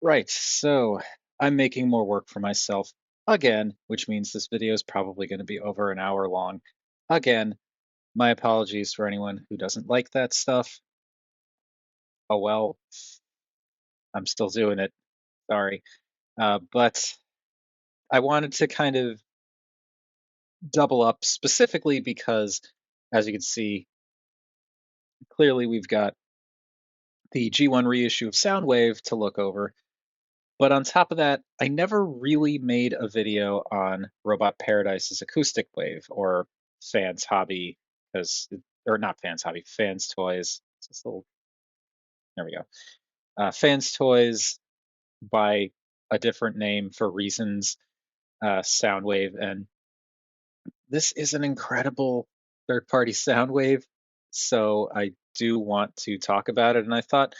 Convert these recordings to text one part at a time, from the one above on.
Right, so I'm making more work for myself again, which means this video is probably going to be over an hour long. Again, my apologies for anyone who doesn't like that stuff. Oh well, I'm still doing it. Sorry. But I wanted to kind of double up specifically because, as you can see, clearly we've got the G1 reissue of Soundwave to look over. But on top of that, I never really made a video on Robot Paradise's Acoustic Wave or Fans Hobby, or not Fans Hobby, Fans Toys. There we go. Fans Toys by a different name for reasons, Soundwave. And this is an incredible third party Soundwave. So I do want to talk about it. And I thought,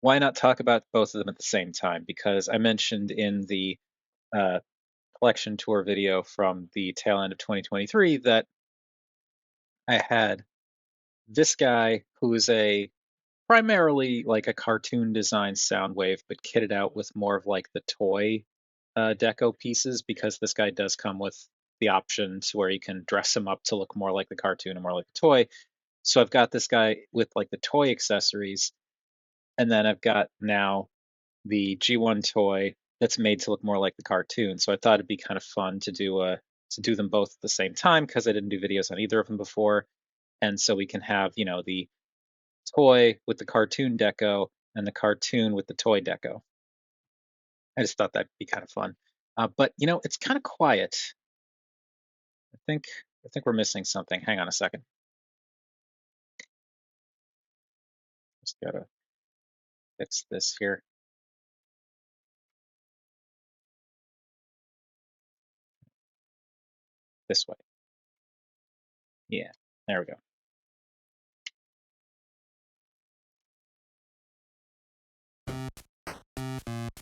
why not talk about both of them at the same time? Because I mentioned in the uh, collection tour video from the tail end of 2023 that I had this guy who is a primarily like a cartoon design Soundwave, but kitted out with more of like the toy deco pieces, because this guy does come with the option to where you can dress him up to look more like the cartoon and more like the toy. So I've got this guy with like the toy accessories, and then I've got now the G1 toy that's made to look more like the cartoon. So I thought it'd be kind of fun to do them both at the same time, because I didn't do videos on either of them before. And so we can have, the toy with the cartoon deco and the cartoon with the toy deco. I just thought that'd be kind of fun. But it's kind of quiet. I think we're missing something. Hang on a second. Just gotta fix this here. This way. Yeah, there we go.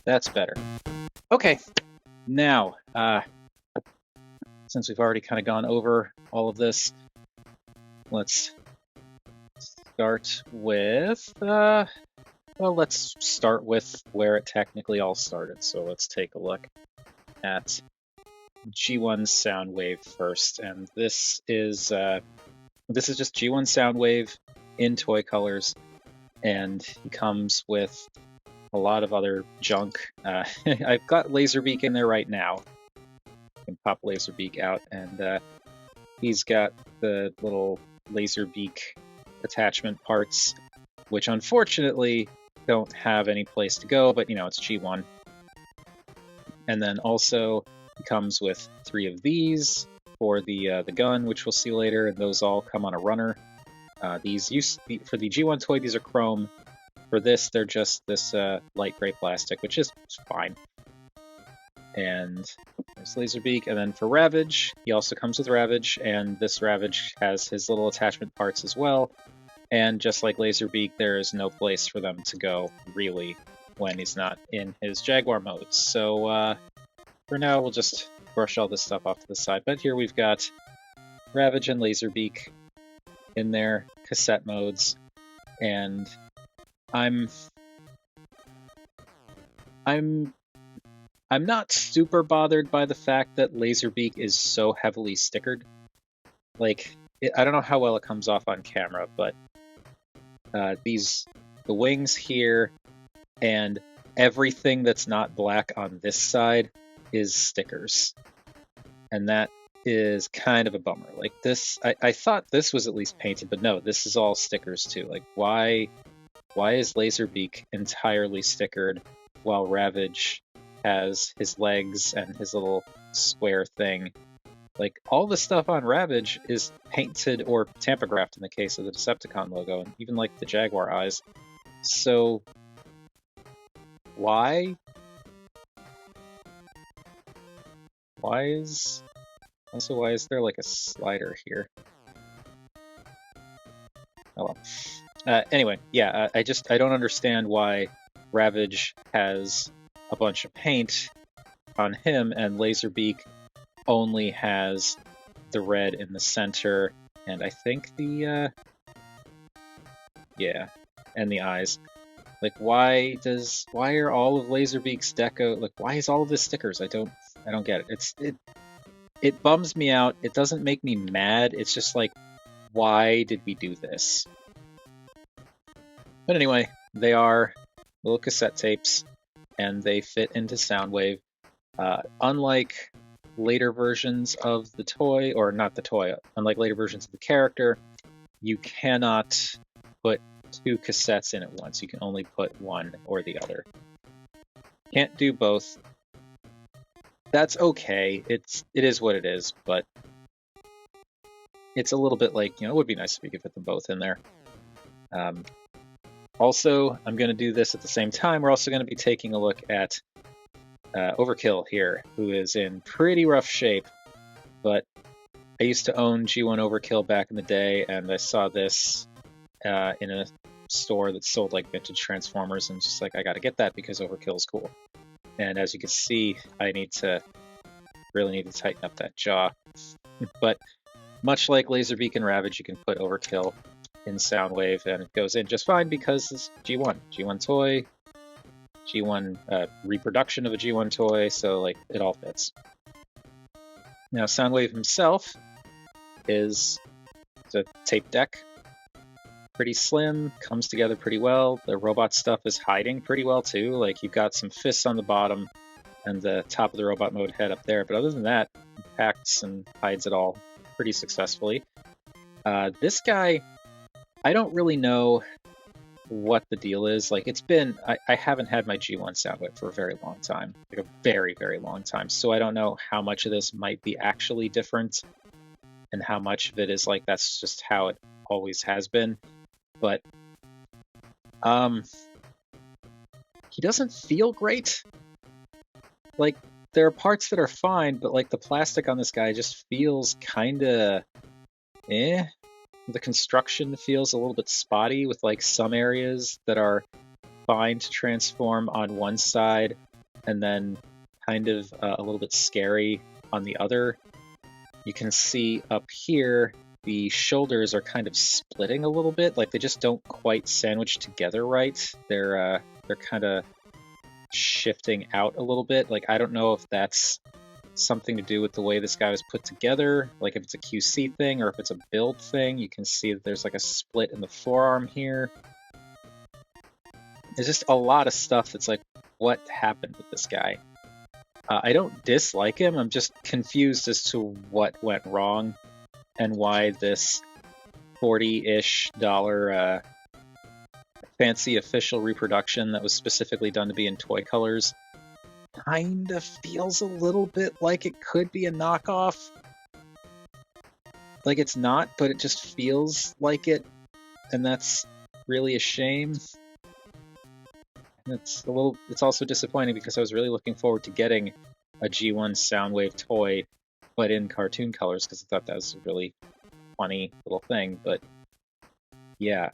That's better. Okay, now, since we've already kind of gone over all of this, let's start with, let's start with where it technically all started. So let's take a look at G1 Soundwave first, and this is just G1 Soundwave in toy colors, and he comes with a lot of other junk. I've got Laserbeak in there right now. I can pop Laserbeak out, and he's got the little Laserbeak attachment parts, which unfortunately don't have any place to go, but it's G1. And then also he comes with 3 of these for the gun, which we'll see later, and those all come on a runner. These for the G1 toy, these are chrome. For this, they're just this light gray plastic, which is fine. And there's Laserbeak, and then for Ravage, he also comes with Ravage, and this Ravage has his little attachment parts as well. And just like Laserbeak, there is no place for them to go, really, when he's not in his Jaguar mode. So for now, we'll just brush all this stuff off to the side. But here we've got Ravage and Laserbeak in their cassette modes, and I'm not super bothered by the fact that Laserbeak is so heavily stickered. Like, I don't know how well it comes off on camera, but the wings here and everything that's not black on this side is stickers. And that is kind of a bummer. Like this, I thought this was at least painted, but no, this is all stickers too. Like, why is Laserbeak entirely stickered while Ravage has his legs and his little square thing? Like, all the stuff on Ravage is painted or tampographed in the case of the Decepticon logo, and even like the Jaguar eyes. So why is there like a slider here? Oh well. Anyway, yeah, I don't understand why Ravage has a bunch of paint on him and Laserbeak only has the red in the center, and I think and the eyes. Like, why are all of Laserbeak's deco, like, why is all of this stickers? I don't get it. It bums me out. It doesn't make me mad. It's just like, why did we do this? But anyway, they are little cassette tapes, and they fit into Soundwave. Unlike later versions of the toy, or not the toy, unlike later versions of the character, you cannot put two cassettes in at once. You can only put one or the other. Can't do both. That's okay. It is what it is, but it's a little bit like, it would be nice if we could fit them both in there. Also, I'm going to do this at the same time. We're also going to be taking a look at Overkill here, who is in pretty rough shape, but I used to own G1 Overkill back in the day, and I saw this in a store that sold like vintage Transformers, and just like, I got to get that because Overkill is cool. And as you can see, I really need to tighten up that jaw. But much like Laserbeak and Ravage, you can put Overkill in Soundwave, and it goes in just fine because it's G1 toy, G1 reproduction of a G1 toy, so like it all fits. Now Soundwave himself is a tape deck, pretty slim, comes together pretty well. The robot stuff is hiding pretty well too. Like, you've got some fists on the bottom and the top of the robot mode head up there, but other than that, it packs and hides it all pretty successfully. This guy, I don't really know what the deal is. Like, I haven't had my G1 Soundwave for a very long time, like a very, very long time. So I don't know how much of this might be actually different and how much of it is like, that's just how it always has been. But he doesn't feel great. Like, there are parts that are fine, but like the plastic on this guy just feels kind of eh. The construction feels a little bit spotty, with like some areas that are fine to transform on one side and then kind of a little bit scary on the other. You can see up here the shoulders are kind of splitting a little bit, like they just don't quite sandwich together right. They're kind of shifting out a little bit. Like, I don't know if that's something to do with the way this guy was put together, like if it's a QC thing or if it's a build thing. You can see that there's like a split in the forearm here. There's just a lot of stuff that's like, what happened with this guy? I don't dislike him, I'm just confused as to what went wrong and why this $40-ish fancy official reproduction that was specifically done to be in toy colors kind of feels a little bit like it could be a knockoff. Like, it's not, but it just feels like it, and that's really a shame. It's also disappointing because I was really looking forward to getting a G1 Soundwave toy, but in cartoon colors, because I thought that was a really funny little thing. But yeah,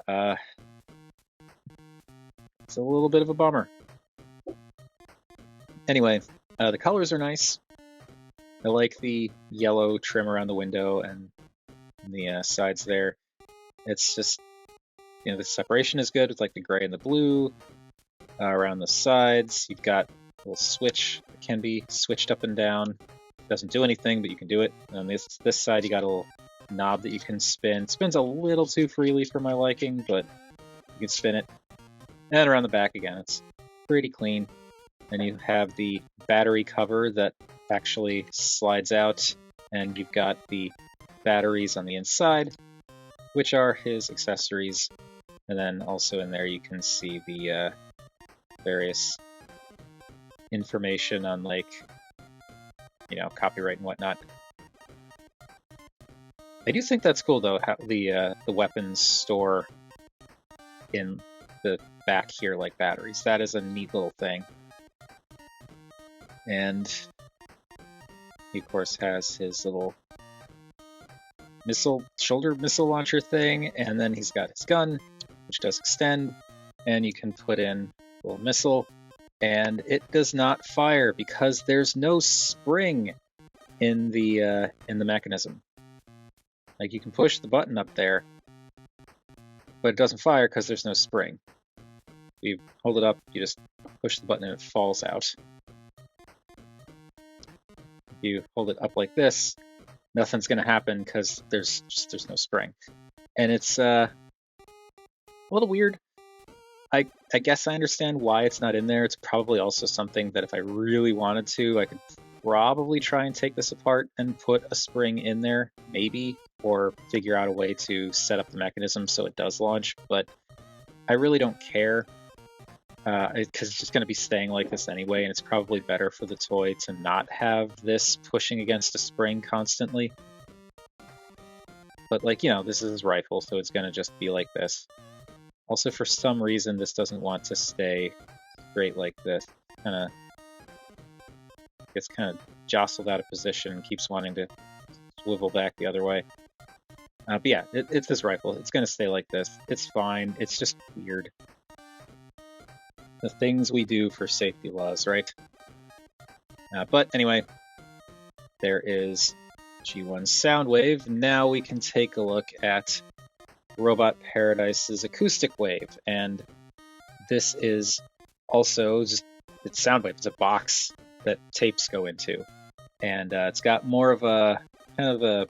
it's a little bit of a bummer. Anyway, the colors are nice. I like the yellow trim around the window and the sides there. It's just, the separation is good with like the gray and the blue around the sides. You've got a little switch that can be switched up and down. It doesn't do anything, but you can do it. On this side, you got a little knob that you can spin. It spins a little too freely for my liking, but you can spin it. And around the back again, it's pretty clean. And you have the battery cover that actually slides out, and you've got the batteries on the inside, which are his accessories. And then also in there you can see the various information on, like, copyright and whatnot. I do think that's cool though, how the weapons store in the back here like batteries. That is a neat little thing. And he, of course, has his little shoulder missile launcher thing, and then he's got his gun, which does extend, and you can put in a little missile, and it does not fire because there's no spring in the mechanism. Like, you can push the button up there, but it doesn't fire because there's no spring. you hold it up, you just push the button and it falls out. If you hold it up like this, nothing's going to happen because there's no spring. And it's a little weird. I guess I understand why it's not in there. It's probably also something that if I really wanted to, I could probably try and take this apart and put a spring in there, maybe, or figure out a way to set up the mechanism so it does launch, but I really don't care because it's just going to be staying like this anyway, and it's probably better for the toy to not have this pushing against a spring constantly. But like, you know, this is his rifle, so it's going to just be like this. Also, for some reason, this doesn't want to stay straight like this. Gets kind of jostled out of position and keeps wanting to swivel back the other way. But yeah, it's his rifle. It's going to stay like this. It's fine. It's just weird. The things we do for safety laws, right? But anyway, there is G1 Soundwave. Now we can take a look at Robot Paradise's Acoustic Wave, and this is also just, it's Soundwave. It's a box that tapes go into, and it's got more of a kind of a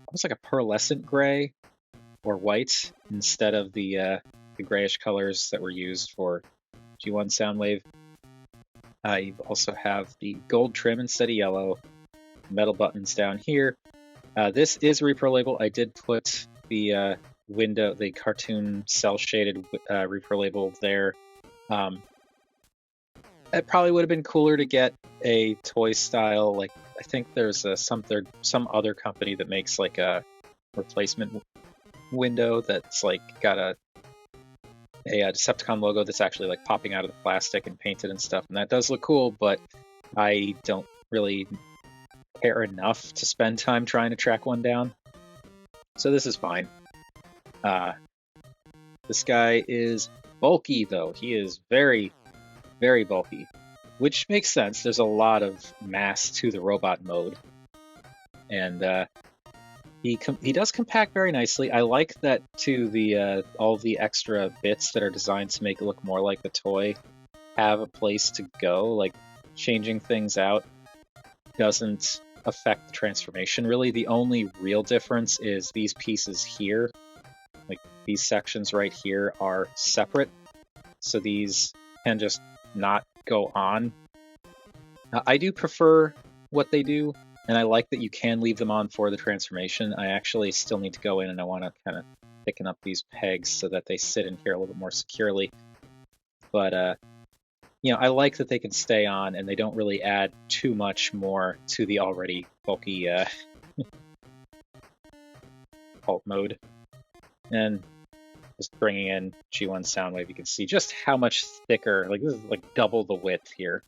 almost like a pearlescent gray or white instead of the grayish colors that were used for G1 Soundwave. You also have the gold trim instead of yellow, metal buttons down here. This is repro label. I did put the window, the cartoon cell shaded repro label there. It probably would have been cooler to get a toy style. Like, I think there's some other company that makes like a replacement window that's like got a Decepticon logo that's actually like popping out of the plastic and painted and stuff, and that does look cool, but I don't really care enough to spend time trying to track one down. So this is fine. This guy is bulky though. He is very, very bulky, which makes sense. There's a lot of mass to the robot mode, and he does compact very nicely. I like that too. The all the extra bits that are designed to make it look more like the toy have a place to go. Like, changing things out doesn't affect the transformation really. The only real difference is these pieces here, like these sections right here, are separate, so these can just not go on. I do prefer what they do, and I like that you can leave them on for the transformation. I actually still need to go in and I want to kind of thicken up these pegs so that they sit in here a little bit more securely. But you know, I like that they can stay on and they don't really add too much more to the already bulky alt mode. And just bringing in G1 Soundwave, you can see just how much thicker, like this is like double the width here,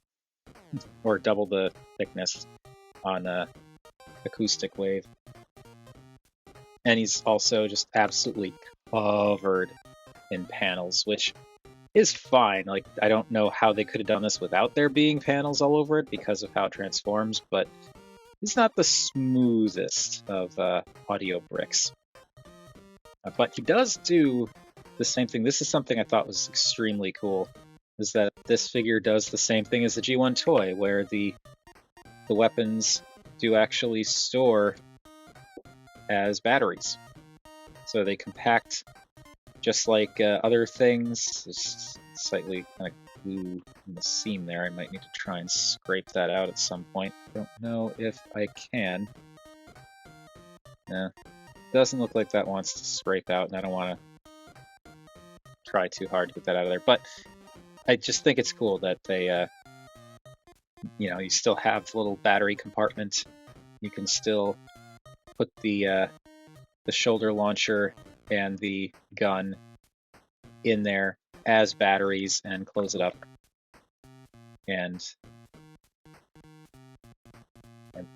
or double the thickness on Acoustic Wave. And he's also just absolutely covered in panels, which is fine. Like, I don't know how they could have done this without there being panels all over it because of how it transforms, but he's not the smoothest of audio bricks. But he does do the same thing. This is something I thought was extremely cool, is that this figure does the same thing as the G1 toy, where the weapons do actually store as batteries. So they compact just like other things. There's slightly kind of glue in the seam there. I might need to try and scrape that out at some point. Don't know if I can. No, doesn't look like that wants to scrape out, and I don't want to try too hard to get that out of there. But I just think it's cool that they, you know, you still have the little battery compartment. You can still put the shoulder launcher and the gun in there as batteries and close it up. And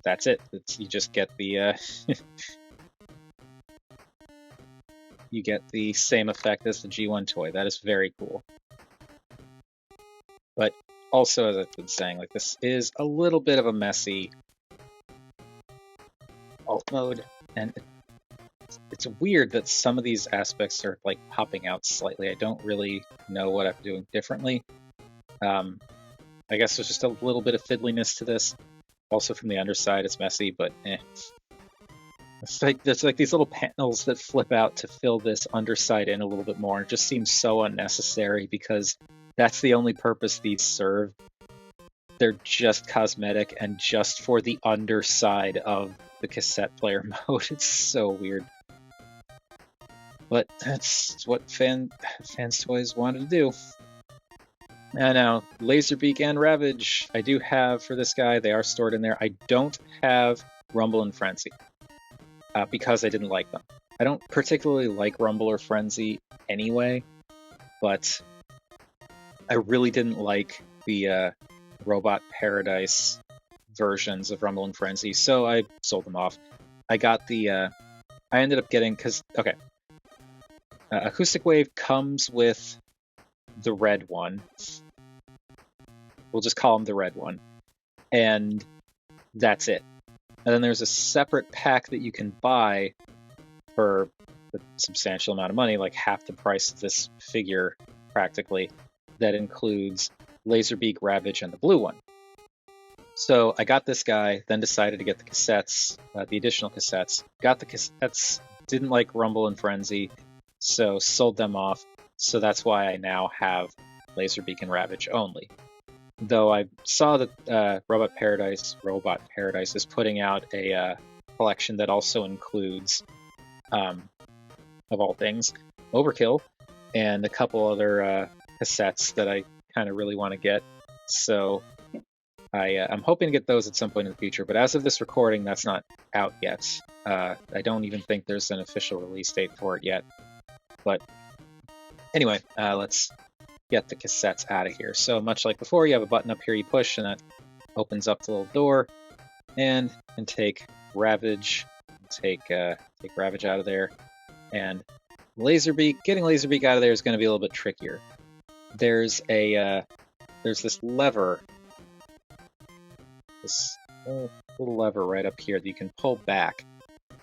that's it. You just get the you get the same effect as the G1 toy. That is very cool. But also, as I've been saying, like, this is a little bit of a messy alt mode, and it's weird that some of these aspects are like popping out slightly. I don't really know what I'm doing differently. I guess there's just a little bit of fiddliness to this. Also from the underside, it's messy, but eh. It's like there's like these little panels that flip out to fill this underside in a little bit more. It just seems so unnecessary because that's the only purpose these serve. They're just cosmetic and just for the underside of the cassette player mode. It's so weird. But that's what fans toys wanted to do. And now, Laserbeak and Ravage, I do have for this guy. They are stored in there. I don't have Rumble and Frenzy because I didn't like them. I don't particularly like Rumble or Frenzy anyway, but I really didn't like the Robot Paradise versions of Rumble and Frenzy, so I sold them off. I got the... I ended up getting... because, okay. Acoustic Wave comes with the red one. We'll just call him the red one. And that's it. And then there's a separate pack that you can buy for a substantial amount of money, like half the price of this figure, practically, that includes Laserbeak, Ravage, and the blue one. So I got this guy, then decided to get the cassettes, the additional cassettes. Got the cassettes, didn't like Rumble and Frenzy, so sold them off. So that's why I now have Laserbeak and Ravage only. Though I saw that Robot Paradise is putting out a collection that also includes, of all things, Overkill and a couple other cassettes that I kind of really want to get. So I'm hoping to get those at some point in the future. But as of this recording, that's not out yet. I don't even think there's an official release date for it yet. But anyway, let's get the cassettes out of here. So much like before, you have a button up here you push, and that opens up the little door, and take Ravage, take Ravage out of there, and Laserbeak. Getting Laserbeak out of there is going to be a little bit trickier. There's this lever, this little lever right up here that you can pull back,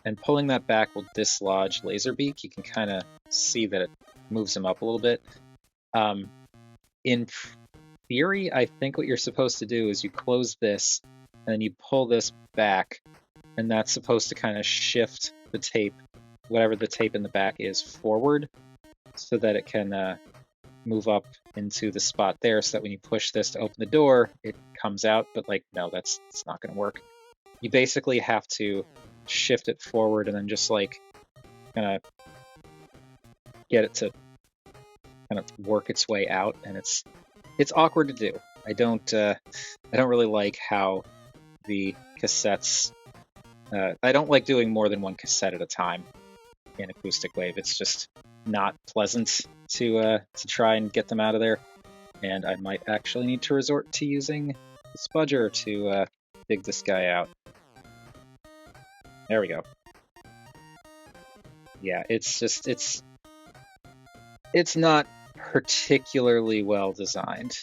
and pulling that back will dislodge Laserbeak. You can kind of see that it moves him up a little bit. In theory, I think what you're supposed to do is you close this, and then you pull this back, and that's supposed to kind of shift the tape, whatever the tape in the back is, forward, so that it can move up into the spot there, so that when you push this to open the door, it comes out. But like, no, it's not going to work. You basically have to shift it forward and then just like kind of get it to kind of work its way out, and it's awkward to do. I don't really like how the cassettes. I don't like doing more than one cassette at a time in Acoustic Wave. It's just not pleasant to try and get them out of there, and I might actually need to resort to using the spudger to dig this guy out. There we go. Yeah, it's not particularly well designed.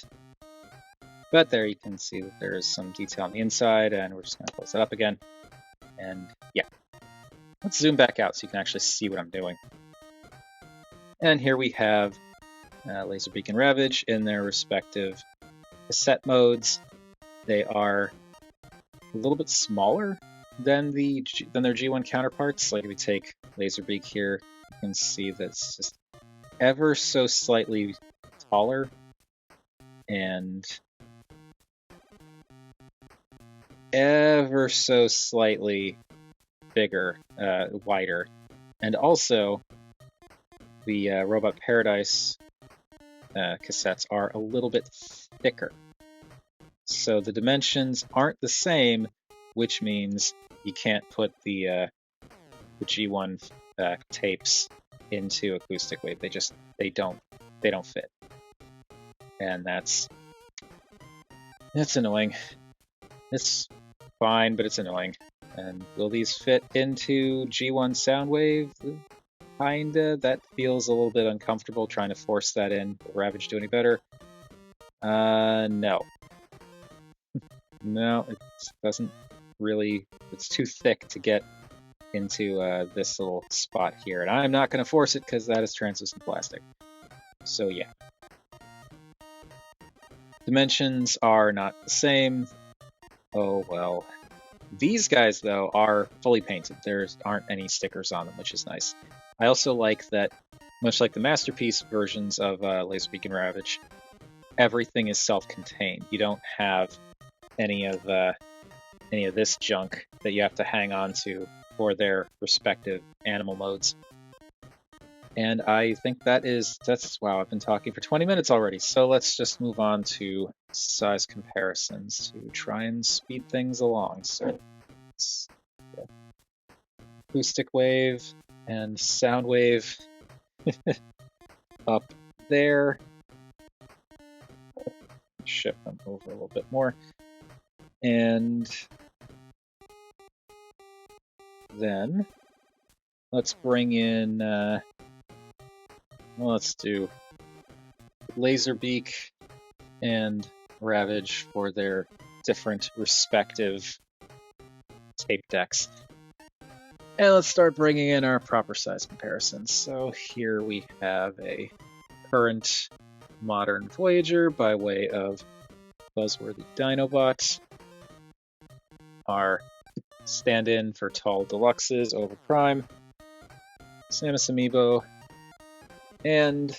But there you can see that there is some detail on the inside, and we're just going to close it up again. And yeah, let's zoom back out so you can actually see what I'm doing. And here we have Laserbeak and Ravage in their respective cassette modes. They are a little bit smaller than their G1 counterparts. Like if we take Laserbeak here, you can see that it's just ever so slightly taller and ever so slightly bigger, wider. And also, the Robot Paradise cassettes are a little bit thicker. So the dimensions aren't the same, which means you can't put the G1 tapes into Acoustic Wave. They don't fit, and that's annoying. It's fine, but it's annoying. And will these fit into G1 Soundwave? Kinda. That feels a little bit uncomfortable trying to force that in. Will Ravage do any better? No. No, it doesn't really. It's too thick to get into this little spot here. And I'm not going to force it because that is translucent plastic. So yeah. Dimensions are not the same. Oh well. These guys, though, are fully painted. There aren't any stickers on them, which is nice. I also like that, much like the Masterpiece versions of Laserbeak and Ravage, everything is self-contained. You don't have any of this junk that you have to hang on to for their respective animal modes. And I think that's wow, I've been talking for 20 minutes already. So let's just move on to size comparisons to try and speed things along. So it's Acoustic Wave and Soundwave up there. Shift them over a little bit more. And then let's bring in, let's do Laserbeak and Ravage for their different respective tape decks. And let's start bringing in our proper size comparisons. So here we have a current modern Voyager by way of Buzzworthy Dinobot. Our stand-in for tall deluxes over Prime, Samus Amiibo, and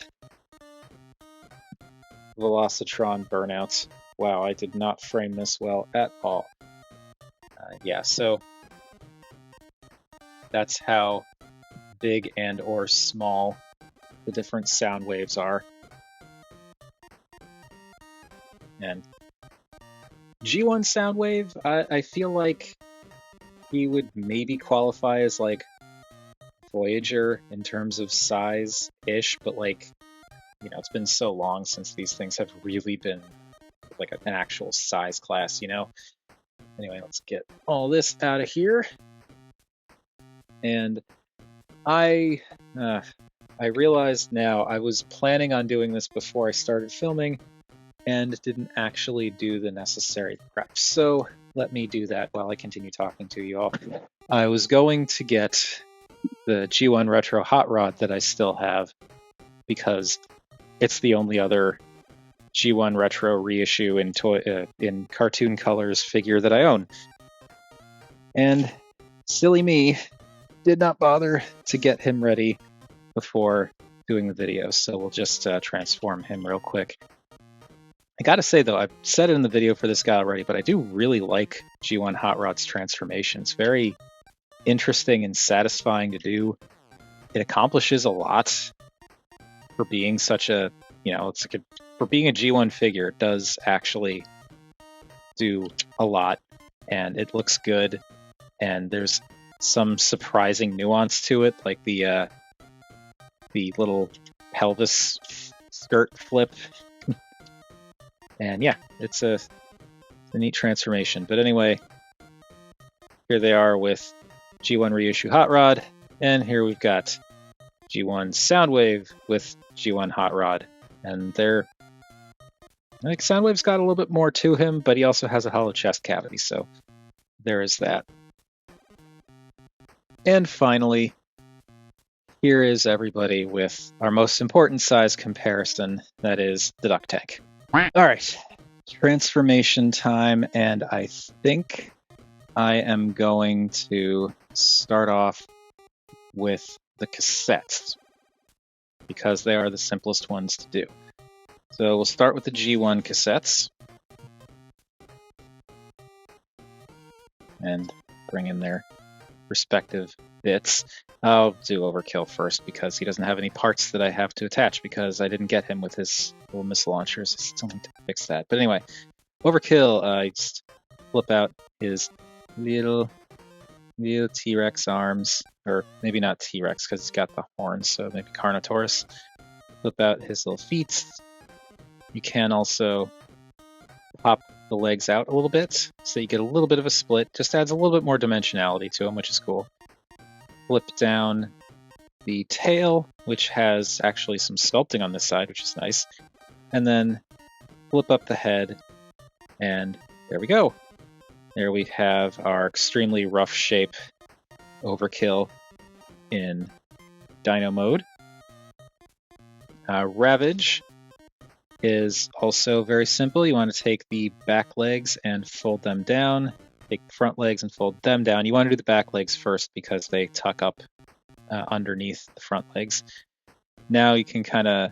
Velocitron Burnout. Wow, I did not frame this well at all. Yeah, so that's how big and or small the different sound waves are. And G1 Soundwave, I feel like he would maybe qualify as like Voyager in terms of size-ish, but like, you know, it's been so long since these things have really been like an actual size class, you know? Anyway, let's get all this out of here. And I realized now I was planning on doing this before I started filming and didn't actually do the necessary prep. So let me do that while I continue talking to you all. I was going to get the G1 Retro Hot Rod that I still have because it's the only other G1 Retro reissue in cartoon colors figure that I own. And silly me did not bother to get him ready before doing the video, so we'll just transform him real quick. I gotta say though, I've said it in the video for this guy already, but I do really like G1 Hot Rod's transformation. It's very interesting and satisfying to do. It accomplishes a lot for being such a, you know, it's like for being a G1 figure, it does actually do a lot, and it looks good, and there's some surprising nuance to it, like the little pelvis skirt flip. And yeah, it's a neat transformation. But anyway, here they are with G1 Reissue Hot Rod, and here we've got G1 Soundwave with G1 Hot Rod. And I think Soundwave's got a little bit more to him, but he also has a hollow chest cavity, so there is that. And finally, here is everybody with our most important size comparison, that is the duct tank. All right, transformation time, and I think I am going to start off with the cassettes because they are the simplest ones to do. So we'll start with the G1 cassettes and bring in their respective bits. I'll do Overkill first because he doesn't have any parts that I have to attach because I didn't get him with his little missile launchers. I still need to fix that. But anyway, Overkill, I just flip out his little T-Rex arms, or maybe not T-Rex because he's got the horns, so maybe Carnotaurus. Flip out his little feet. You can also pop the legs out a little bit, so you get a little bit of a split. Just adds a little bit more dimensionality to him, which is cool. Flip down the tail, which has actually some sculpting on this side, which is nice. And then flip up the head, and there we go. There we have our extremely rough shape Overkill in Dino mode. Ravage is also very simple. You want to take the back legs and fold them down. Take the front legs and fold them down. You want to do the back legs first because they tuck up underneath the front legs. Now you can kind of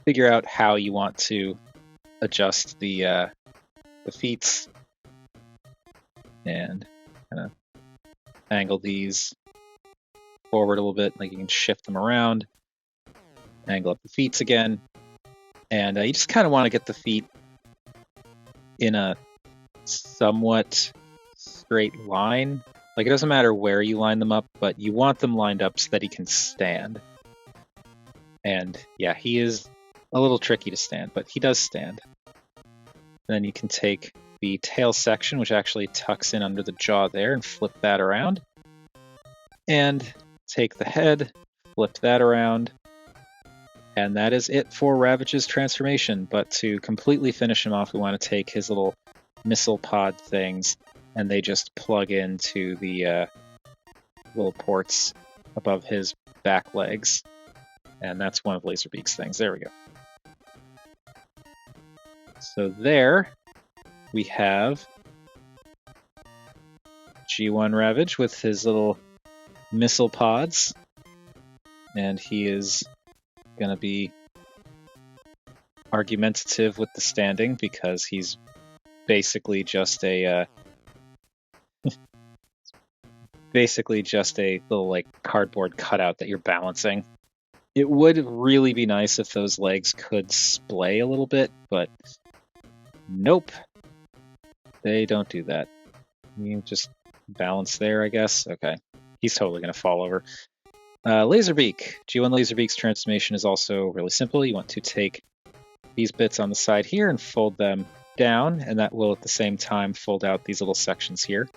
figure out how you want to adjust the feet and kind of angle these forward a little bit. Like you can shift them around, angle up the feet again, and you just kind of want to get the feet in a somewhat straight line. Like it doesn't matter where you line them up, but you want them lined up so that he can stand. And yeah, he is a little tricky to stand, but he does stand. Then you can take the tail section, which actually tucks in under the jaw there, and flip that around. And take the head, flip that around. And that is it for Ravage's transformation. But to completely finish him off, we want to take his little missile pod things, and they just plug into the little ports above his back legs. And that's one of Laserbeak's things. There we go. So there we have G1 Ravage with his little missile pods. And he is going to be argumentative with the standing because he's basically just a little like cardboard cutout that you're balancing. It would really be nice if those legs could splay a little bit, but nope, they don't do that. You just balance there, I guess. Okay, he's totally going to fall over. Laserbeak. G1 Laserbeak's transformation is also really simple. You want to take these bits on the side here and fold them down, and that will at the same time fold out these little sections here.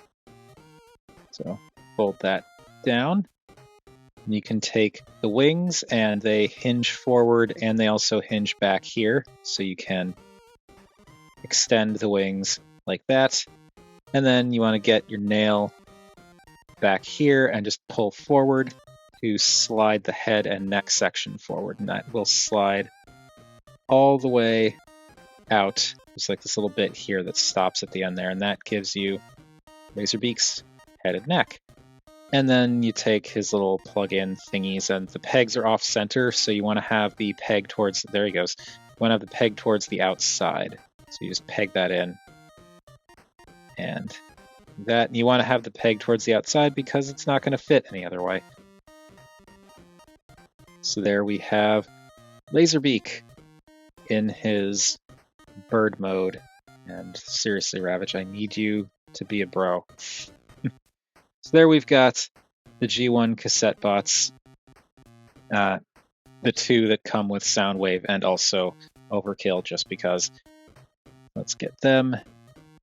So fold that down. And you can take the wings, and they hinge forward, and they also hinge back here, so you can extend the wings like that. And then you want to get your nail back here and just pull forward to slide the head and neck section forward, and that will slide all the way out. There's like this little bit here that stops at the end there, and that gives you Laserbeak's head and neck. And then you take his little plug-in thingies, and the pegs are off-center, so you want to have the peg towards, there he goes, you want to have the peg towards the outside. So you just peg that in. And that, you want to have the peg towards the outside because it's not going to fit any other way. So there we have Laserbeak in his bird mode. And seriously, Ravage, I need you to be a bro. So there we've got the G1 cassette bots, the two that come with Soundwave and also Overkill, just because. Let's get them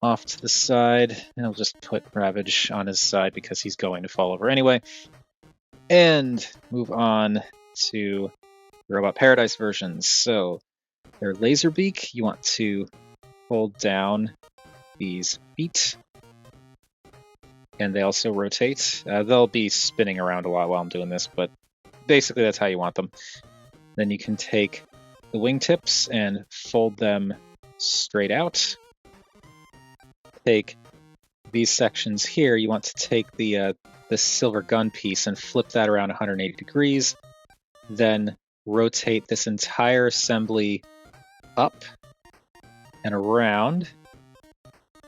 off to the side, and I'll just put Ravage on his side because he's going to fall over anyway. And move on to Robot Paradise versions. So they're Laserbeak. You want to hold down these feet, and they also rotate. They'll be spinning around a lot while I'm doing this, but basically that's how you want them. Then you can take the wingtips and fold them straight out. Take these sections here. You want to take the silver gun piece and flip that around 180 degrees. Then rotate this entire assembly up and around,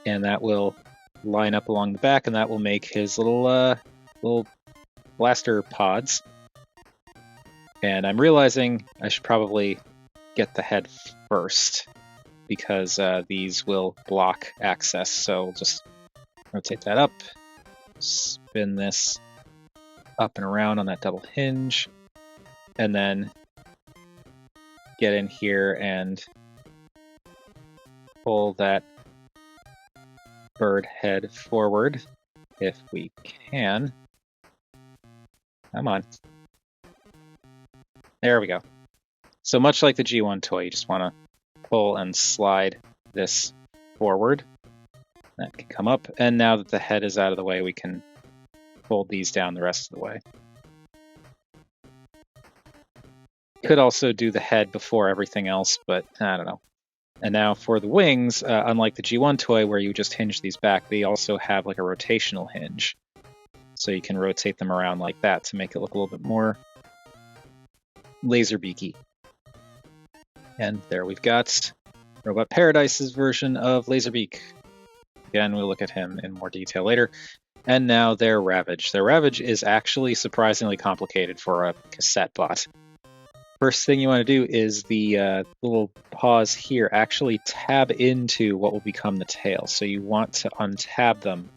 and that will line up along the back, and that will make his little blaster pods. And I'm realizing I should probably get the head first because these will block access. So we'll just rotate that up, spin this up and around on that double hinge, and then get in here and pull that bird head forward if we can. Come on. There we go. So much like the G1 toy, you just want to pull and slide this forward. That can come up. And now that the head is out of the way, we can fold these down the rest of the way. Could also do the head before everything else, but I don't know. And now for the wings, unlike the G1 toy where you just hinge these back, they also have like a rotational hinge. So you can rotate them around like that to make it look a little bit more laser beaky. And there we've got Robot Paradise's version of Laserbeak. Again, we'll look at him in more detail later. And now their Ravage. Their Ravage is actually surprisingly complicated for a cassette bot. First thing you want to do is the little paws here actually tab into what will become the tail. So you want to untab them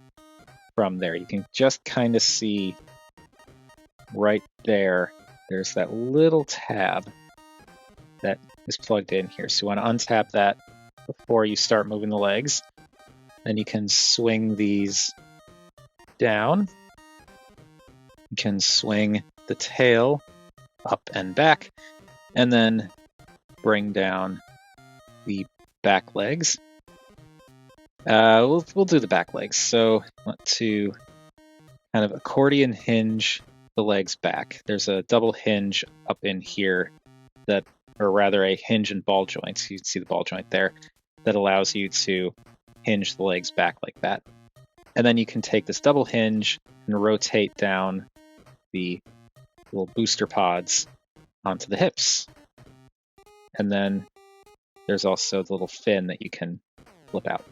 from there. You can just kind of see right there, there's that little tab that is plugged in here. So you want to untap that before you start moving the legs. Then you can swing these down. You can swing the tail up and back, and then bring down the back legs. We'll do the back legs. So I want to kind of accordion hinge the legs back. There's a double hinge up in here that, or rather a hinge and ball joint. So you can see the ball joint there that allows you to hinge the legs back like that. And then you can take this double hinge and rotate down the little booster pods onto the hips. And then there's also the little fin that you can flip out.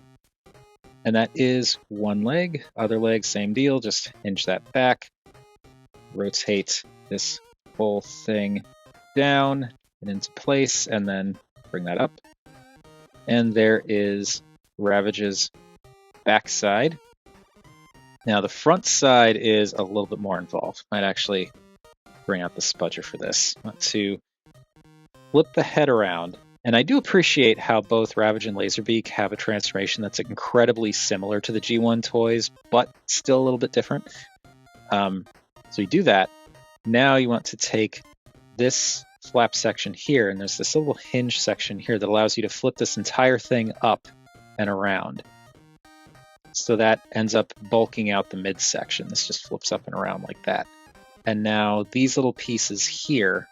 And that is one leg. Other leg, same deal, just hinge that back, rotate this whole thing down and into place, and then bring that up. And there is Ravage's backside. Now the front side is a little bit more involved. Might actually bring out the spudger for this. I want to flip the head around. And I do appreciate how both Ravage and Laserbeak have a transformation that's incredibly similar to the G1 toys, but still a little bit different. So you do that. Now you want to take this flap section here, and there's this little hinge section here that allows you to flip this entire thing up and around. So that ends up bulking out the midsection. This just flips up and around like that. And now these little pieces here,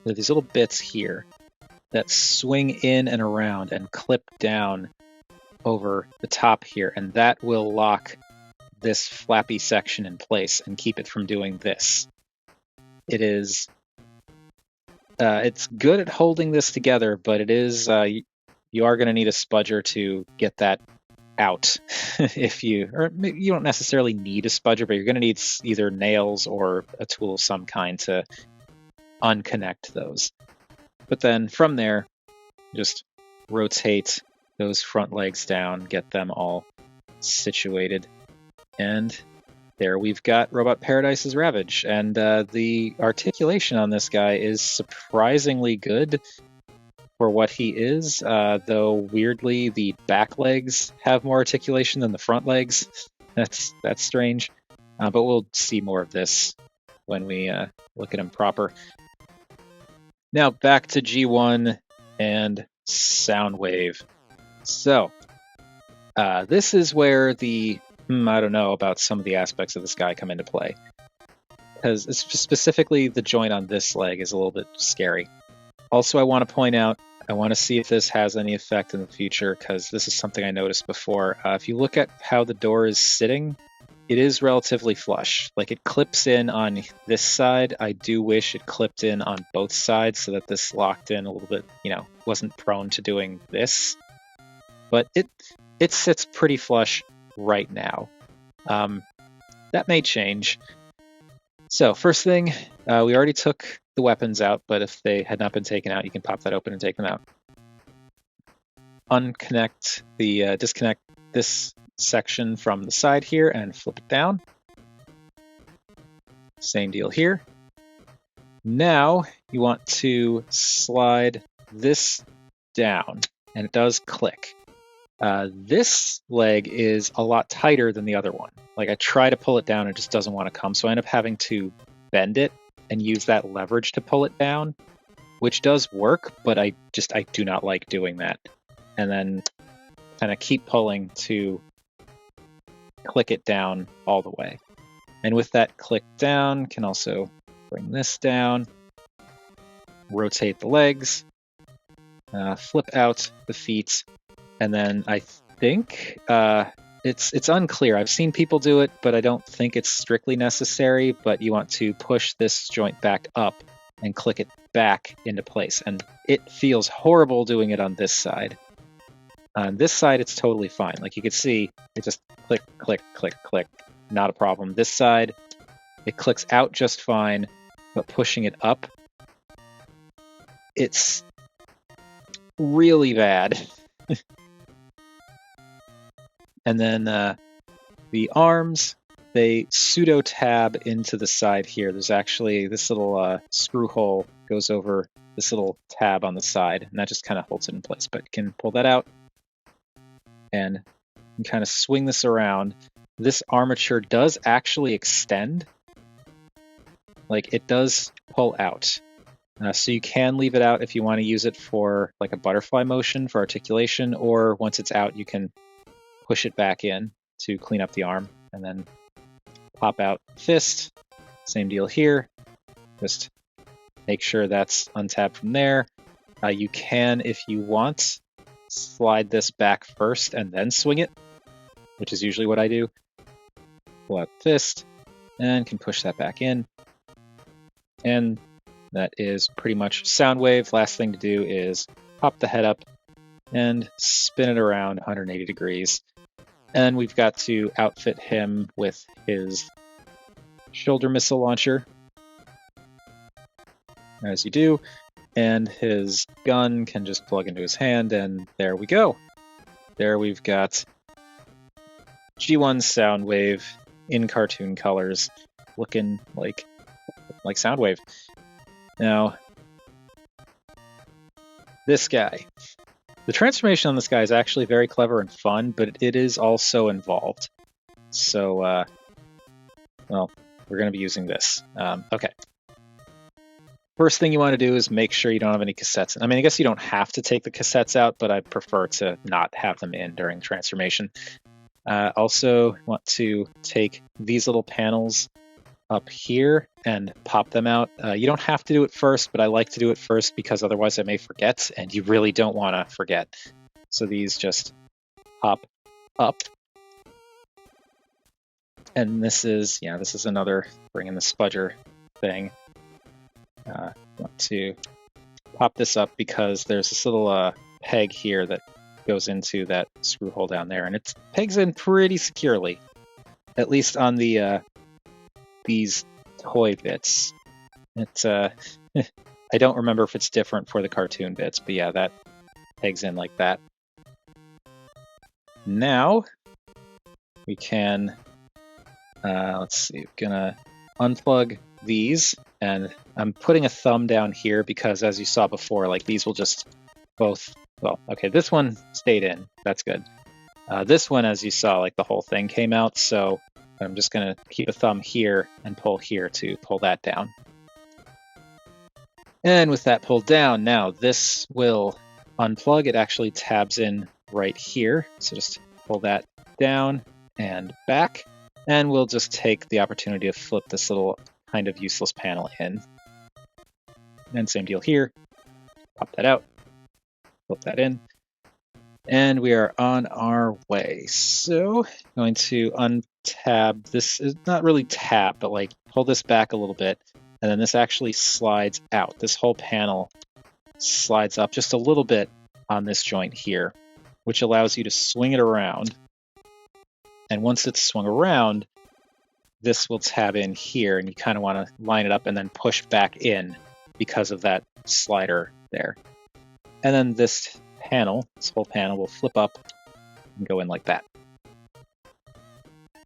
these little bits here that swing in and around and clip down over the top here, and that will lock this flappy section in place and keep it from doing this. It is, it's good at holding this together, but it is, you are going to need a spudger to get that out. If you don't necessarily need a spudger, but you're going to need either nails or a tool of some kind to unconnect those. But then from there, just rotate those front legs down, get them all situated, and there we've got Robot Paradise's Ravage. And the articulation on this guy is surprisingly good for what he is, though weirdly the back legs have more articulation than the front legs. That's strange, but we'll see more of this when we look at him proper. Now back to G1 and Soundwave. So this is where the I don't know about some of the aspects of this guy come into play, because specifically the joint on this leg is a little bit scary. Also, I want to point out, I want to see if this has any effect in the future, because this is something I noticed before. If you look at how the door is sitting, it is relatively flush. Like it clips in on this side. I do wish it clipped in on both sides so that this locked in a little bit, wasn't prone to doing this. But it sits pretty flush right now. That may change. So first thing, we already took the weapons out, but if they had not been taken out, you can pop that open and take them out. Disconnect this section from the side here and flip it down. Same deal here. Now you want to slide this down, and it does click. This leg is a lot tighter than the other one. Like I try to pull it down, it just doesn't want to come, so I end up having to bend it and use that leverage to pull it down, which does work, but I do not like doing that. And then kind of keep pulling to click it down all the way. And with that click down, can also bring this down, rotate the legs, flip out the feet, and then I think it's unclear. I've seen people do it, but I don't think it's strictly necessary, but you want to push this joint back up and click it back into place. And it feels horrible doing it on this side. On this side, it's totally fine. Like you can see, it just click, click, click, click. Not a problem. This side, it clicks out just fine, but pushing it up, it's really bad. And then the arms, they pseudo tab into the side here. There's actually this little screw hole goes over this little tab on the side, and that just kind of holds it in place. But you can pull that out and you can kind of swing this around. This armature does actually extend. Like it does pull out. So you can leave it out if you want to use it for like a butterfly motion for articulation, or once it's out, you can push it back in to clean up the arm and then pop out fist. Same deal here. Just make sure that's untabbed from there. You can, if you want, slide this back first and then swing it, which is usually what I do. Pull out fist and can push that back in. And that is pretty much Soundwave. Last thing to do is pop the head up and spin it around 180 degrees. And we've got to outfit him with his shoulder missile launcher, as you do, and his gun can just plug into his hand, and there we go. There we've got G1 Soundwave in cartoon colors, looking like Soundwave. Now, this guy. The transformation on this guy is actually very clever and fun, but it is also involved. So, well, we're going to be using this. Okay. First thing you want to do is make sure you don't have any cassettes. I mean, I guess you don't have to take the cassettes out, but I prefer to not have them in during the transformation. Also want to take these little panels up here and pop them out. You don't have to do it first, but I like to do it first because otherwise I may forget, and you really don't want to forget. So these just pop up. And this is another bring in the spudger thing. Want to pop this up because there's this little peg here that goes into that screw hole down there, and it pegs in pretty securely, at least on the these toy bits. It's I don't remember if it's different for the cartoon bits, but yeah, that pegs in like that. Now we can let's see, gonna unplug these, and I'm putting a thumb down here because, as you saw before, like these will just both, well, okay, this one stayed in, that's good. This one, as you saw, like the whole thing came out, so I'm just gonna keep a thumb here and pull here to pull that down. And with that pulled down, now this will unplug. It actually tabs in right here, so just pull that down and back, and we'll just take the opportunity to flip this little kind of useless panel in. And same deal here. Pop that out, flip that in, and we are on our way. So going to untab. This is not really tab, but like pull this back a little bit, and then this actually slides out. This whole panel slides up just a little bit on this joint here, which allows you to swing it around. And once it's swung around, this will tab in here, and you kind of want to line it up and then push back in because of that slider there. And then this panel, this whole panel, will flip up and go in like that.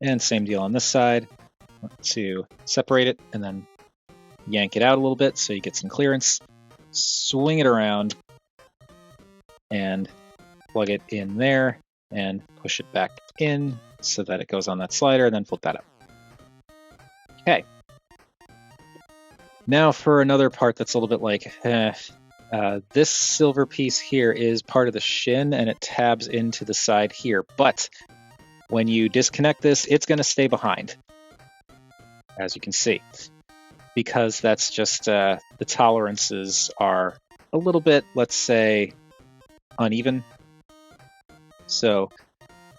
And same deal on this side. Want to separate it and then yank it out a little bit so you get some clearance. Swing it around and plug it in there and push it back in so that it goes on that slider, and then flip that up. Okay. Now for another part that's a little bit like, this silver piece here is part of the shin, and it tabs into the side here, but When you disconnect this, it's going to stay behind, as you can see, because that's just the tolerances are a little bit, let's say, uneven. So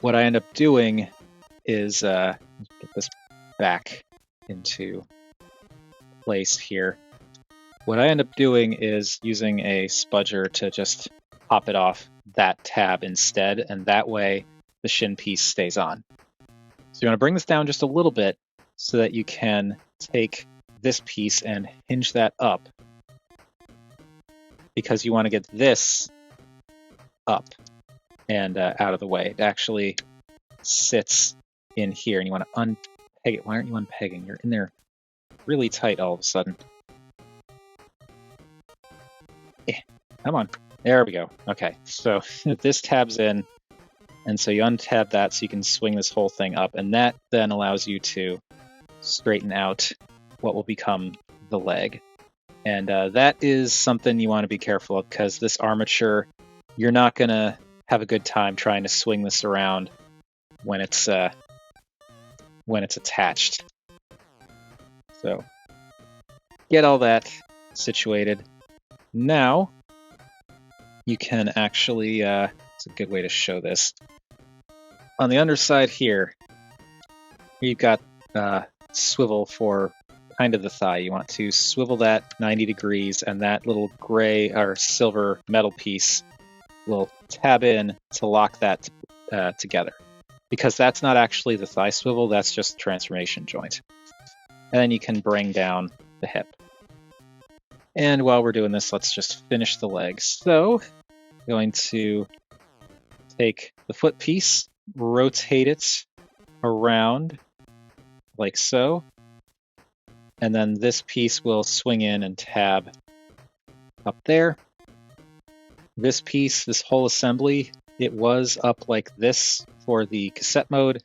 what I end up doing is get this back into place here. What I end up doing is using a spudger to just pop it off that tab instead, and that way the shin piece stays on. So you want to bring this down just a little bit so that you can take this piece and hinge that up, because you want to get this up and out of the way. It actually sits in here, and you want to unpeg it. Why aren't you unpegging? You're in there really tight all of a sudden. Come on. There we go. Okay, so this tabs in, and so you untab that so you can swing this whole thing up, and that then allows you to straighten out what will become the leg. And that is something you want to be careful of, because this armature, you're not going to have a good time trying to swing this around when it's attached. So get all that situated. Now you can actually, it's a good way to show this. On the underside here, you've got swivel for kind of the thigh. You want to swivel that 90 degrees, and that little gray or silver metal piece will tab in to lock that together. Because that's not actually the thigh swivel, that's just the transformation joint. And then you can bring down the hip. And while we're doing this, let's just finish the leg. So, I'm going to take the foot piece, rotate it around like so, and then this piece will swing in and tab up there. This piece, this whole assembly, it was up like this for the cassette mode.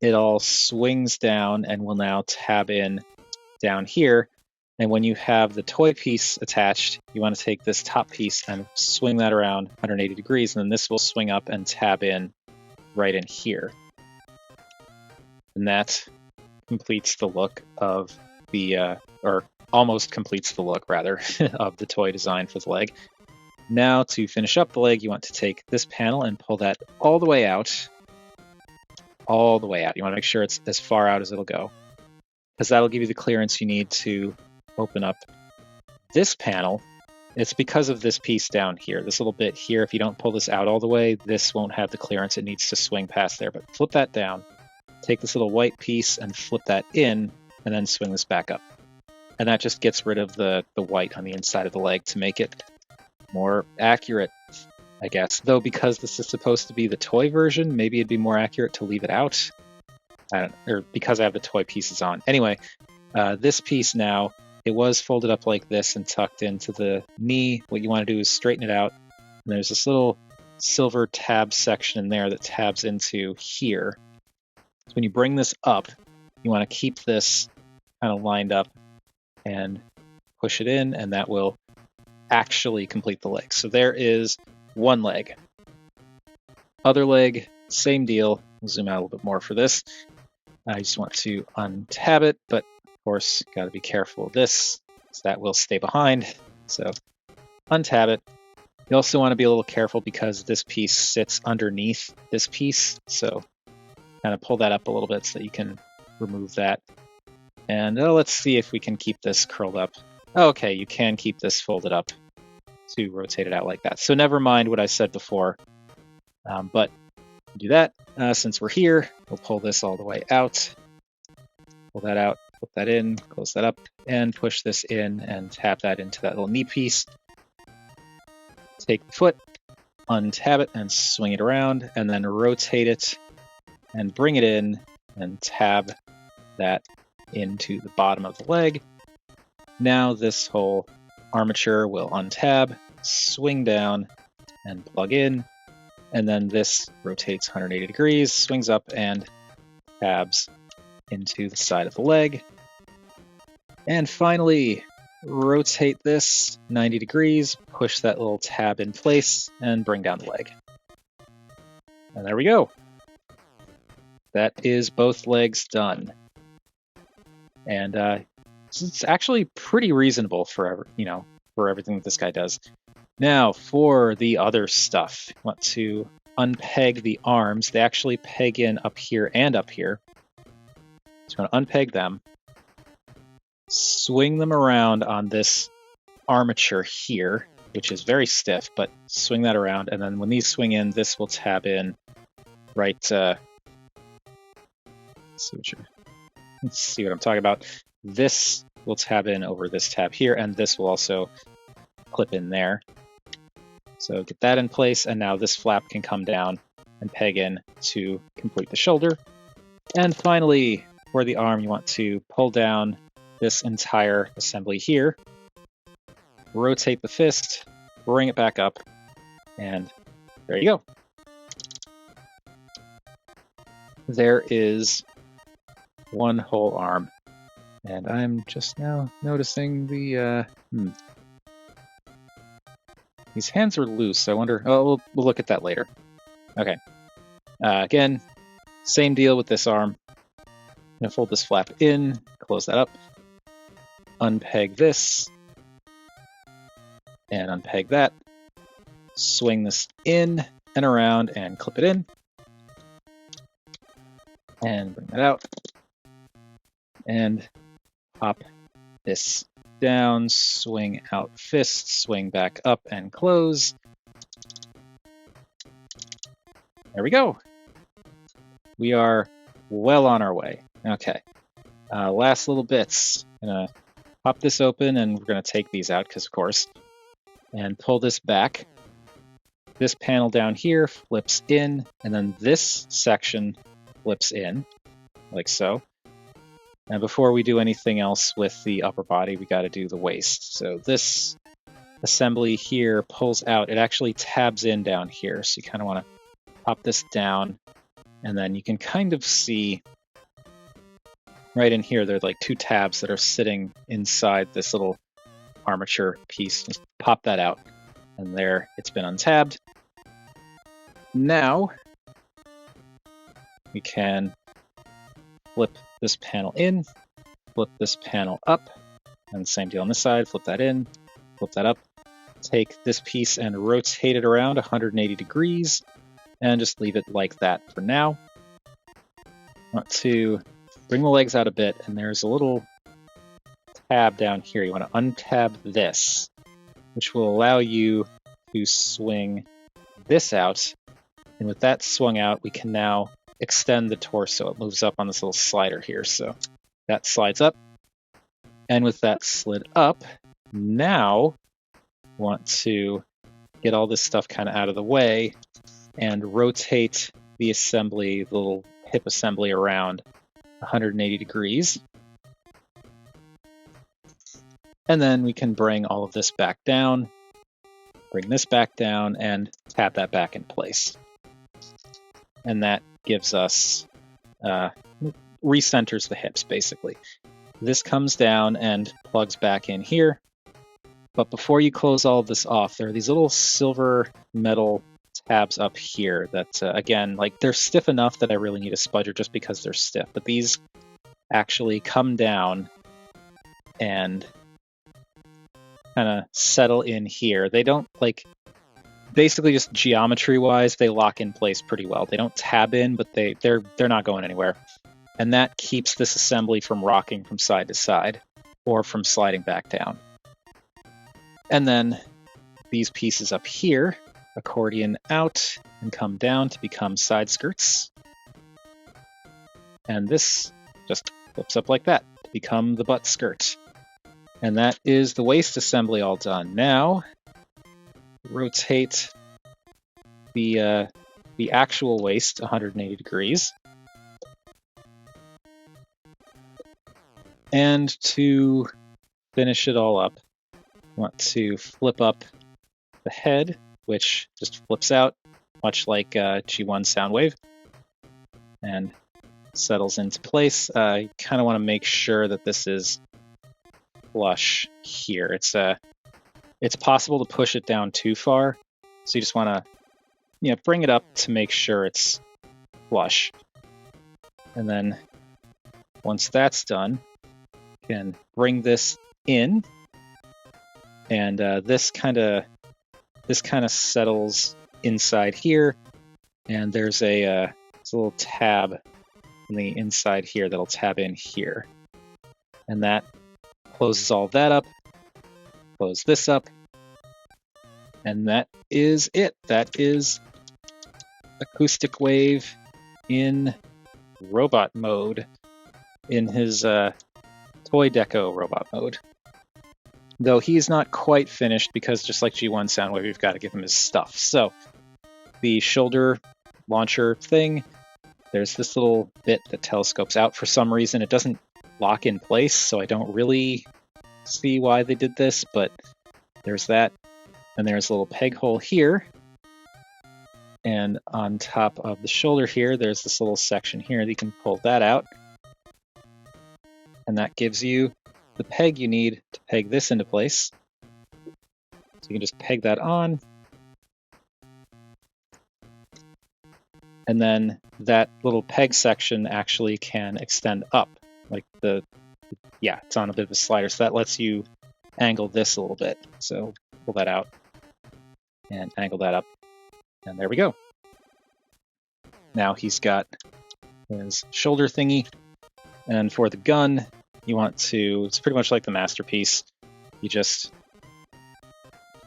It all swings down and will now tab in down here. And when you have the toy piece attached, you want to take this top piece and swing that around 180 degrees, and then this will swing up and tab in right in here. And that completes the look of the, or almost completes the look, rather, of the toy design for the leg. Now, to finish up the leg, you want to take this panel and pull that all the way out. All the way out. You want to make sure it's as far out as it'll go, because that'll give you the clearance you need to open up this panel. It's because of this piece down here, this little bit here. If you don't pull this out all the way, this won't have the clearance. It needs to swing past there, but flip that down. Take this little white piece and flip that in, and then swing this back up. And that just gets rid of the white on the inside of the leg to make it more accurate, I guess. Though because this is supposed to be the toy version, maybe it'd be more accurate to leave it out. Or because I have the toy pieces on. Anyway, this piece now, it was folded up like this and tucked into the knee. What you want to do is straighten it out. And there's this little silver tab section in there that tabs into here. So when you bring this up, you want to keep this kind of lined up and push it in, and that will actually complete the leg. So there is one leg. Other leg, same deal. We'll zoom out a little bit more for this. I just want to untab it, but of course, got to be careful of this, so that will stay behind. So untab it. You also want to be a little careful because this piece sits underneath this piece. So kind of pull that up a little bit so that you can remove that. And let's see if we can keep this curled up. Okay, you can keep this folded up to rotate it out like that. So never mind what I said before, but do that. Since we're here, we'll pull this all the way out. Pull that out, put that in, close that up, and push this in and tap that into that little knee piece. Take the foot, untab it, and swing it around, and then rotate it and bring it in and tab that into the bottom of the leg. Now this whole armature will untab, swing down, and plug in, and then this rotates 180 degrees, swings up, and tabs into the side of the leg. And finally, rotate this 90 degrees, push that little tab in place, and bring down the leg. And there we go. that is both legs done. And it's actually pretty reasonable for everything that this guy does. Now for the other stuff, I want to unpeg the arms. They actually peg in up here and up here. So I'm going to unpeg them, swing them around on this armature here, which is very stiff, but swing that around, and then when these swing in, this will tab in right. Let's see what I'm talking about. This will tab in over this tab here, and this will also clip in there. So get that in place, and now this flap can come down and peg in to complete the shoulder. And finally, for the arm, you want to pull down this entire assembly here, rotate the fist, bring it back up, and there you go. There is one whole arm. And I'm just now noticing the, these hands are loose. I wonder, we'll look at that later. Okay. Again, same deal with this arm. I'm gonna fold this flap in, close that up, unpeg this, and unpeg that. Swing this in and around and clip it in. And bring that out. And pop this down, swing out fist, swing back up and close. There we go. We are well on our way. Okay. Last little bits. I'm gonna pop this open and we're gonna take these out because of course. And pull this back. This panel down here flips in, and then this section flips in, like so. And before we do anything else with the upper body, we got to do the waist. So this assembly here pulls out. It actually tabs in down here. So you kind of want to pop this down, and then you can kind of see right in here, there are like two tabs that are sitting inside this little armature piece. Just pop that out, and there it's been untabbed. Now we can flip this panel in, flip this panel up, and same deal on this side, flip that in, flip that up, take this piece and rotate it around 180 degrees, and just leave it like that for now. I want to bring the legs out a bit, and there's a little tab down here. You want to untab this, which will allow you to swing this out, and with that swung out, we can now extend the torso. It moves up on this little slider here, so that slides up. And with that slid up, now want to get all this stuff kind of out of the way and rotate the assembly, the little hip assembly around 180 degrees. And then we can bring all of this back down, bring this back down, and tap that back in place. And that gives us, recenters the hips, basically. This comes down and plugs back in here. But before you close all of this off, there are these little silver metal tabs up here that, again, like they're stiff enough that I really need a spudger just because they're stiff. But these actually come down and kind of settle in here. They don't basically just geometry-wise, they lock in place pretty well. They don't tab in, but they're not going anywhere. And that keeps this assembly from rocking from side to side or from sliding back down. And then these pieces up here accordion out and come down to become side skirts. And this just flips up like that to become the butt skirt. And that is the waist assembly all done. Now, rotate the actual waist 180 degrees. And to finish it all up, I want to flip up the head, which just flips out, much like G1 Soundwave, and settles into place. You kind of want to make sure that this is flush here. It's possible to push it down too far, so you just want to, bring it up to make sure it's flush. And then once that's done, you can bring this in, and this kind of settles inside here. And there's a little tab on the inside here that'll tab in here, and that closes all that up. Close this up, and that is it. That is Acoustic Wave in robot mode, in his toy deco robot mode. Though he's not quite finished, because just like G1 Soundwave, we've got to give him his stuff. So the shoulder launcher thing, there's this little bit that telescopes out. For some reason, it doesn't lock in place, so I don't really see why they did this, but there's that. And there's a little peg hole here. And on top of the shoulder here, there's this little section here that you can pull that out. And that gives you the peg you need to peg this into place. So you can just peg that on. And then that little peg section actually can extend up. Like it's on a bit of a slider, so that lets you angle this a little bit. So pull that out and angle that up. And there we go. Now he's got his shoulder thingy. And for the gun, you want to, it's pretty much like the Masterpiece. You just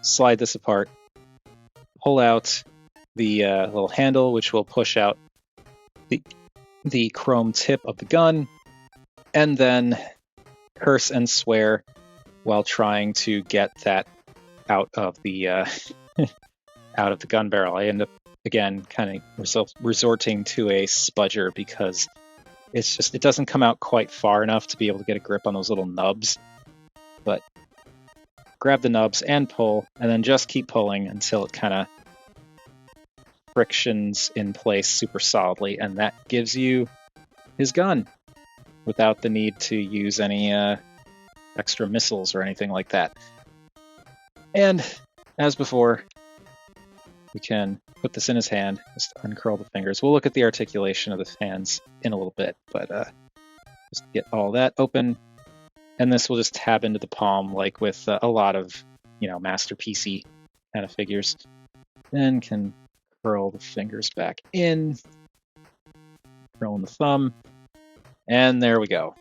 slide this apart, pull out the little handle, which will push out the chrome tip of the gun, and then curse and swear while trying to get that out of the out of the gun barrel. I end up again kind of resorting to a spudger, because it doesn't come out quite far enough to be able to get a grip on those little nubs. But grab the nubs and pull, and then just keep pulling until it kind of frictions in place super solidly, and that gives you his gun without the need to use any extra missiles or anything like that. And as before, we can put this in his hand, just uncurl the fingers. We'll look at the articulation of the hands in a little bit, but just get all that open, and this will just tab into the palm like with a lot of, Masterpiece-y kind of figures. Then can curl the fingers back in, curl in the thumb, and there we go.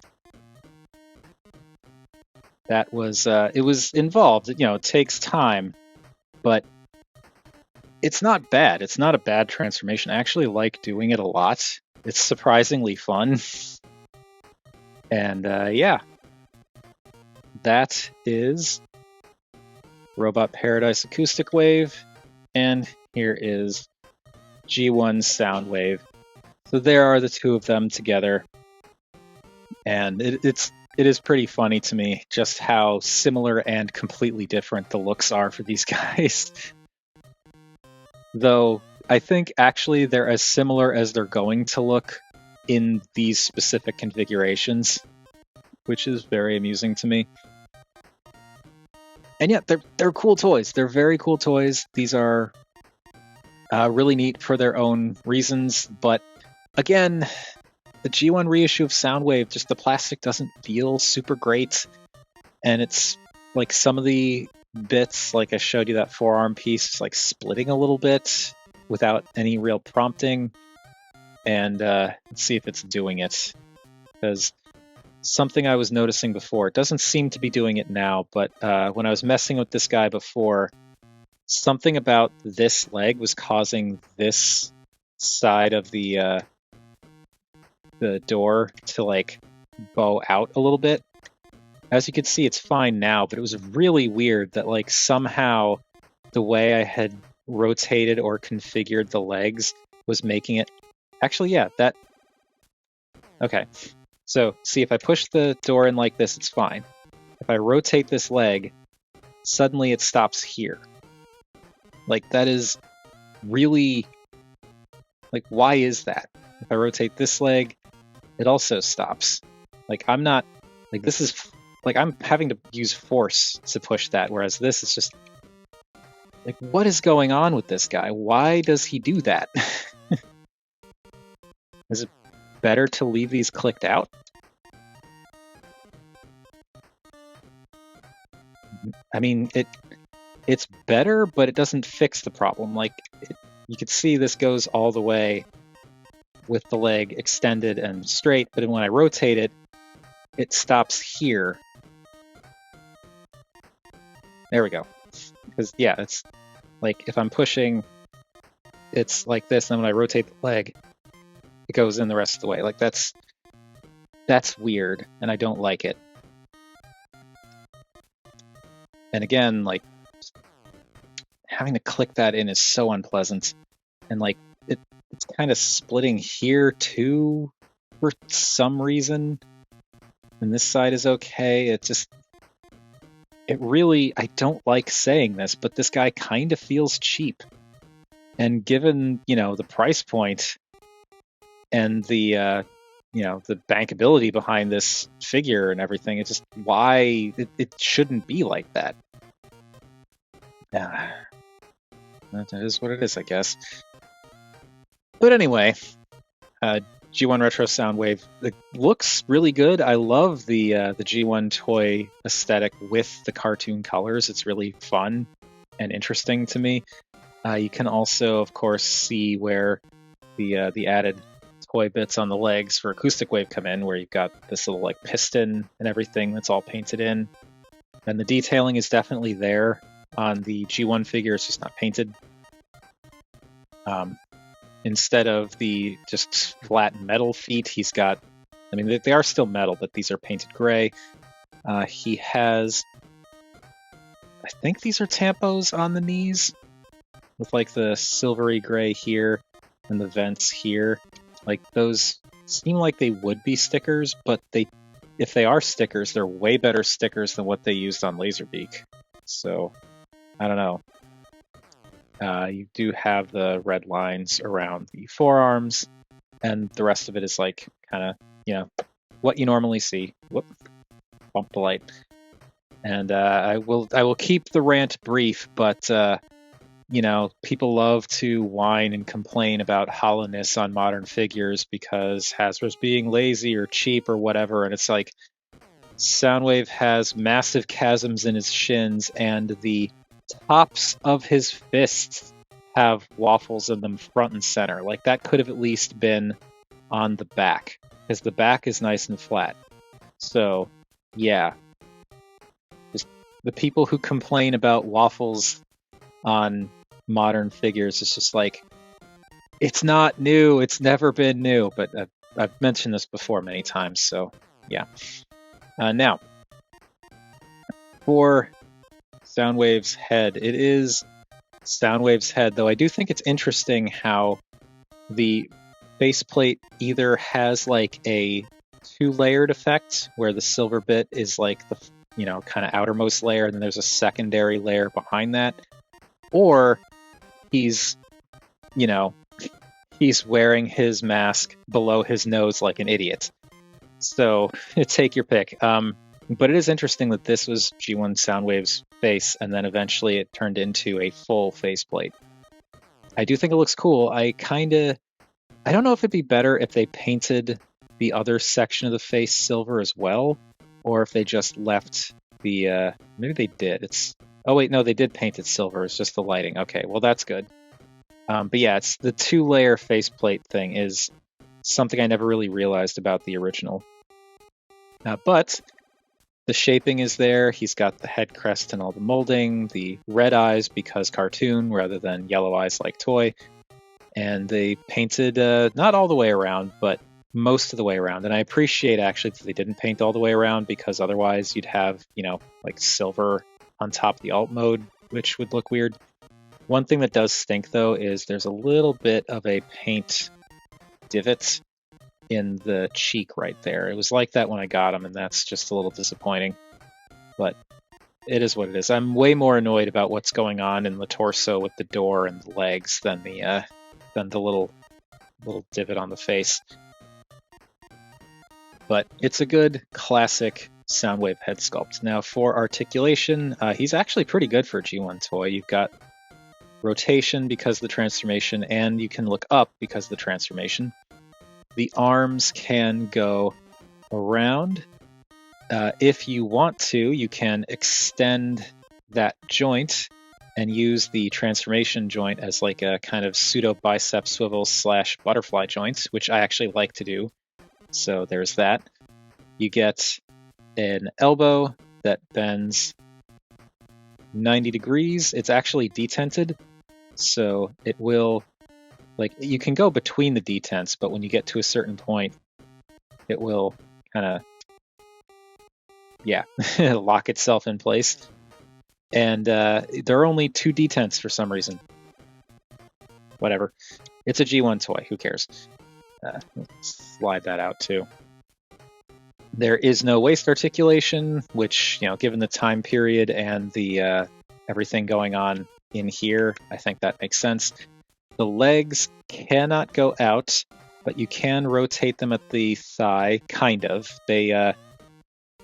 That was, it was involved. It takes time, but it's not bad. It's not a bad transformation. I actually like doing it a lot. It's surprisingly fun. And yeah, that is Robot Paradise Acoustic Wave, and here is G1 Soundwave. So there are the two of them together, and it is pretty funny to me just how similar and completely different the looks are for these guys. Though I think actually they're as similar as they're going to look in these specific configurations, which is very amusing to me. And yeah, they're cool toys. They're very cool toys. These are really neat for their own reasons, but again, the G1 reissue of Soundwave, just the plastic doesn't feel super great, and it's like some of the bits, like I showed you that forearm piece, is like splitting a little bit without any real prompting. And let's see if it's doing it, because something I was noticing before, it doesn't seem to be doing it now, but when I was messing with this guy before, something about this leg was causing this side of the door to like bow out a little bit. As you can see, it's fine now, but it was really weird that like somehow the way I had rotated or configured the legs was making it. Actually, yeah, that. Okay, so see, if I push the door in like this, it's fine. If I rotate this leg, suddenly it stops here. Like, that is really, like, why is that? If I rotate this leg, it also stops. Like, I'm not, like, this is, like, I'm having to use force to push that, whereas this is just, like, what is going on with this guy? Why does he do that? Is it better to leave these clicked out? I mean, it's better, but it doesn't fix the problem. Like, you can see this goes all the way with the leg extended and straight, but when I rotate it, it stops here. There we go. Because, yeah, it's like if I'm pushing, it's like this, and then when I rotate the leg, it goes in the rest of the way. Like, that's weird, and I don't like it. And again, like, having to click that in is so unpleasant. And like, it's kind of splitting here too for some reason. And this side is okay. It really, I don't like saying this, but this guy kind of feels cheap. And given, the price point and the, the bankability behind this figure and everything, it's just why it shouldn't be like that. Yeah, that is what it is, I guess. But anyway, G1 Retro Soundwave, it looks really good. I love the G1 toy aesthetic with the cartoon colors. It's really fun and interesting to me. You can also, of course, see where the added toy bits on the legs for Acoustic Wave come in, where you've got this little like piston and everything that's all painted in. And the detailing is definitely there on the G1 figure. It's just not painted. Instead of the just flat metal feet, he's got, I mean, they are still metal, but these are painted gray. He has, I think these are tampos on the knees, with like the silvery gray here and the vents here. Like, those seem like they would be stickers, but if they are stickers, they're way better stickers than what they used on Laserbeak. So, I don't know. You do have the red lines around the forearms, and the rest of it is like kind of, what you normally see. Whoop, bump the light. And I will keep the rant brief, but people love to whine and complain about hollowness on modern figures because Hasbro's being lazy or cheap or whatever, and it's like Soundwave has massive chasms in his shins, and the tops of his fists have waffles in them front and center. Like, that could have at least been on the back, because the back is nice and flat. So, yeah. Just the people who complain about waffles on modern figures, it's just like, it's not new, it's never been new, but I've mentioned this before many times, so yeah. Now, for Soundwave's head. It is Soundwave's head, though I do think it's interesting how the faceplate either has like a two-layered effect where the silver bit is like the kind of outermost layer, and then there's a secondary layer behind that, or he's wearing his mask below his nose like an idiot. So take your pick. But it is interesting that this was G1 Soundwave's face, and then eventually it turned into a full faceplate. I do think it looks cool. I don't know if it'd be better if they painted the other section of the face silver as well, or if they just left the, maybe they did. Oh wait, no, they did paint it silver. It's just the lighting. Okay, well that's good. But yeah, it's the two-layer faceplate thing is something I never really realized about the original. But the shaping is there. He's got the head crest and all the molding, the red eyes because cartoon rather than yellow eyes like toy. And they painted not all the way around, but most of the way around. And I appreciate actually that they didn't paint all the way around, because otherwise you'd have, like silver on top of the alt mode, which would look weird. One thing that does stink though is there's a little bit of a paint divot in the cheek right there. It was like that when I got him, and that's just a little disappointing. But it is what it is. I'm way more annoyed about what's going on in the torso with the door and the legs than the little divot on the face. But it's a good classic Soundwave head sculpt. Now for articulation, he's actually pretty good for a G1 toy. You've got rotation because of the transformation, and you can look up because of the transformation. the arms can go around. If you want to, you can extend that joint and use the transformation joint as like a kind of pseudo bicep swivel / butterfly joint, which I actually like to do. So there's that. You get an elbow that bends 90 degrees. It's actually detented, so it will, like, you can go between the detents, but when you get to a certain point, it will kind of, yeah, lock itself in place. And there are only 2 detents for some reason. Whatever. It's a G1 toy. Who cares? Slide that out too. There is no waist articulation, which, given the time period and the everything going on in here, I think that makes sense. The legs cannot go out, but you can rotate them at the thigh, kind of. They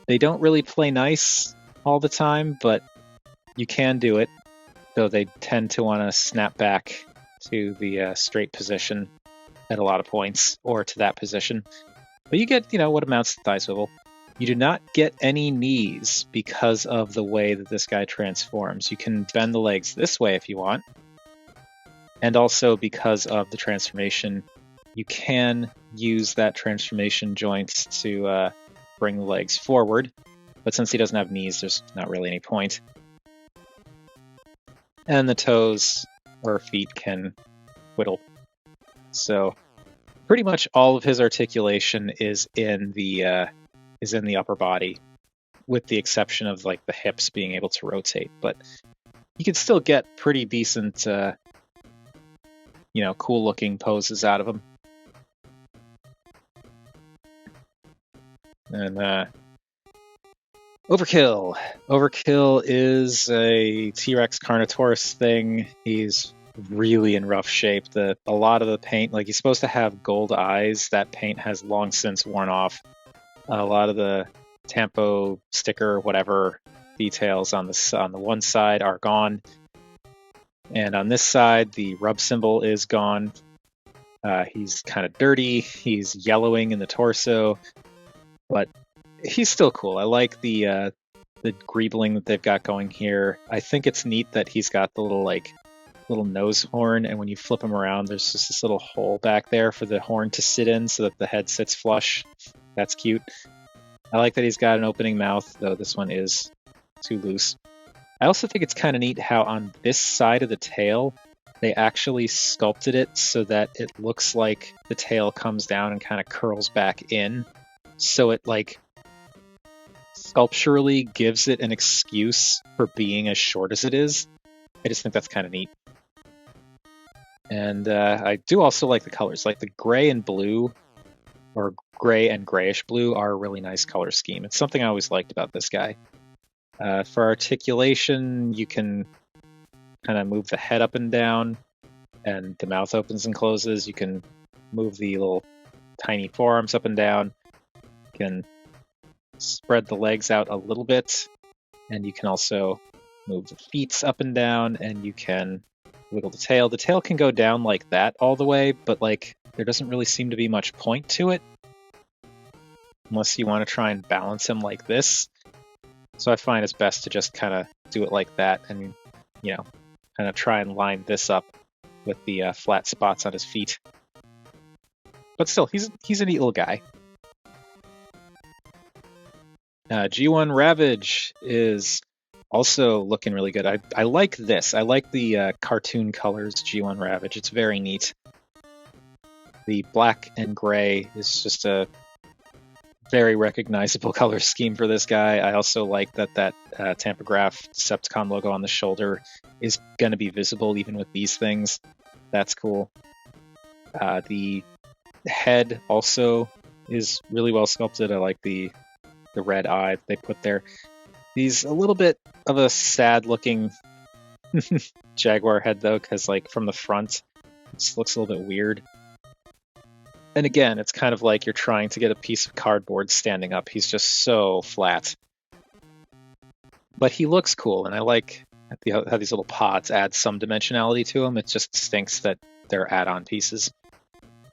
don't really play nice all the time, but you can do it, though they tend to want to snap back to the straight position at a lot of points, or to that position. But you get, what amounts to thigh swivel. You do not get any knees because of the way that this guy transforms. You can bend the legs this way if you want. And also because of the transformation, you can use that transformation joint to bring the legs forward. But since he doesn't have knees, there's not really any point. And the toes or feet can whittle. So pretty much all of his articulation is in the upper body, with the exception of like the hips being able to rotate. But you can still get pretty decent, cool looking poses out of him. And Overkill. Overkill is a T-Rex Carnotaurus thing. He's really in rough shape. A lot of the paint, like, he's supposed to have gold eyes. That paint has long since worn off. A lot of the tampo sticker, whatever details on the one side are gone, and on this side the rub symbol is gone. He's kind of dirty. He's yellowing in the torso, but he's still cool. I like the greebling that they've got going here. I think it's neat that he's got the little nose horn, and when you flip him around, there's just this little hole back there for the horn to sit in so that the head sits flush. That's cute. I like that he's got an opening mouth, though this one is too loose. I also think it's kind of neat how on this side of the tail, they actually sculpted it so that it looks like the tail comes down and kind of curls back in. So it, like, sculpturally gives it an excuse for being as short as it is. I just think that's kind of neat. And I do also like the colors. Like the gray and blue, or gray and grayish blue, are a really nice color scheme. It's something I always liked about this guy. For articulation, you can kind of move the head up and down, and the mouth opens and closes. You can move the little tiny forearms up and down. You can spread the legs out a little bit, and you can also move the feet up and down, and you can wiggle the tail. The tail can go down like that all the way, but like there doesn't really seem to be much point to it, unless you want to try and balance him like this. So I find it's best to just kind of do it like that, and kind of try and line this up with the flat spots on his feet. But still, he's a neat little guy. G1 Ravage is also looking really good. I like this. I like the cartoon colors G1 Ravage. It's very neat. The black and gray is just a very recognizable color scheme for this guy. I also like that Tampograph Decepticon logo on the shoulder is going to be visible even with these things. That's cool. The head also is really well sculpted. I like the red eye they put there. He's a little bit of a sad looking jaguar head though, because like from the front it just looks a little bit weird. And again, it's kind of like you're trying to get a piece of cardboard standing up. He's just so flat. But he looks cool, and I like how these little pods add some dimensionality to him. It just stinks that they're add-on pieces.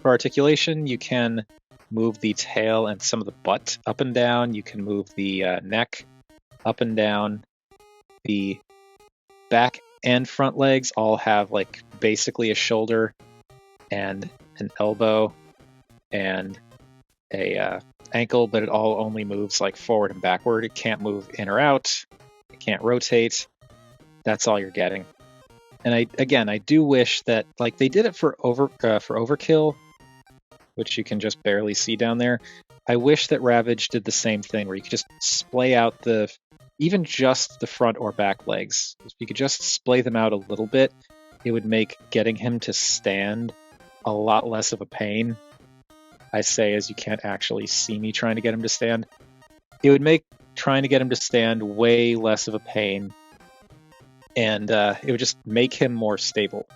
For articulation, you can move the tail and some of the butt up and down. You can move the neck up and down. The back and front legs all have like basically a shoulder and an elbow and a ankle, but it all only moves like forward and backward. It can't move in or out. It can't rotate. That's all you're getting. And I do wish that like they did it for Overkill, which you can just barely see down there. I wish that Ravage did the same thing where you could just splay out even just the front or back legs. If you could just splay them out a little bit, it would make getting him to stand a lot less of a pain. I say as you can't actually see me trying to get him to stand. It would make trying to get him to stand way less of a pain, and it would just make him more stable.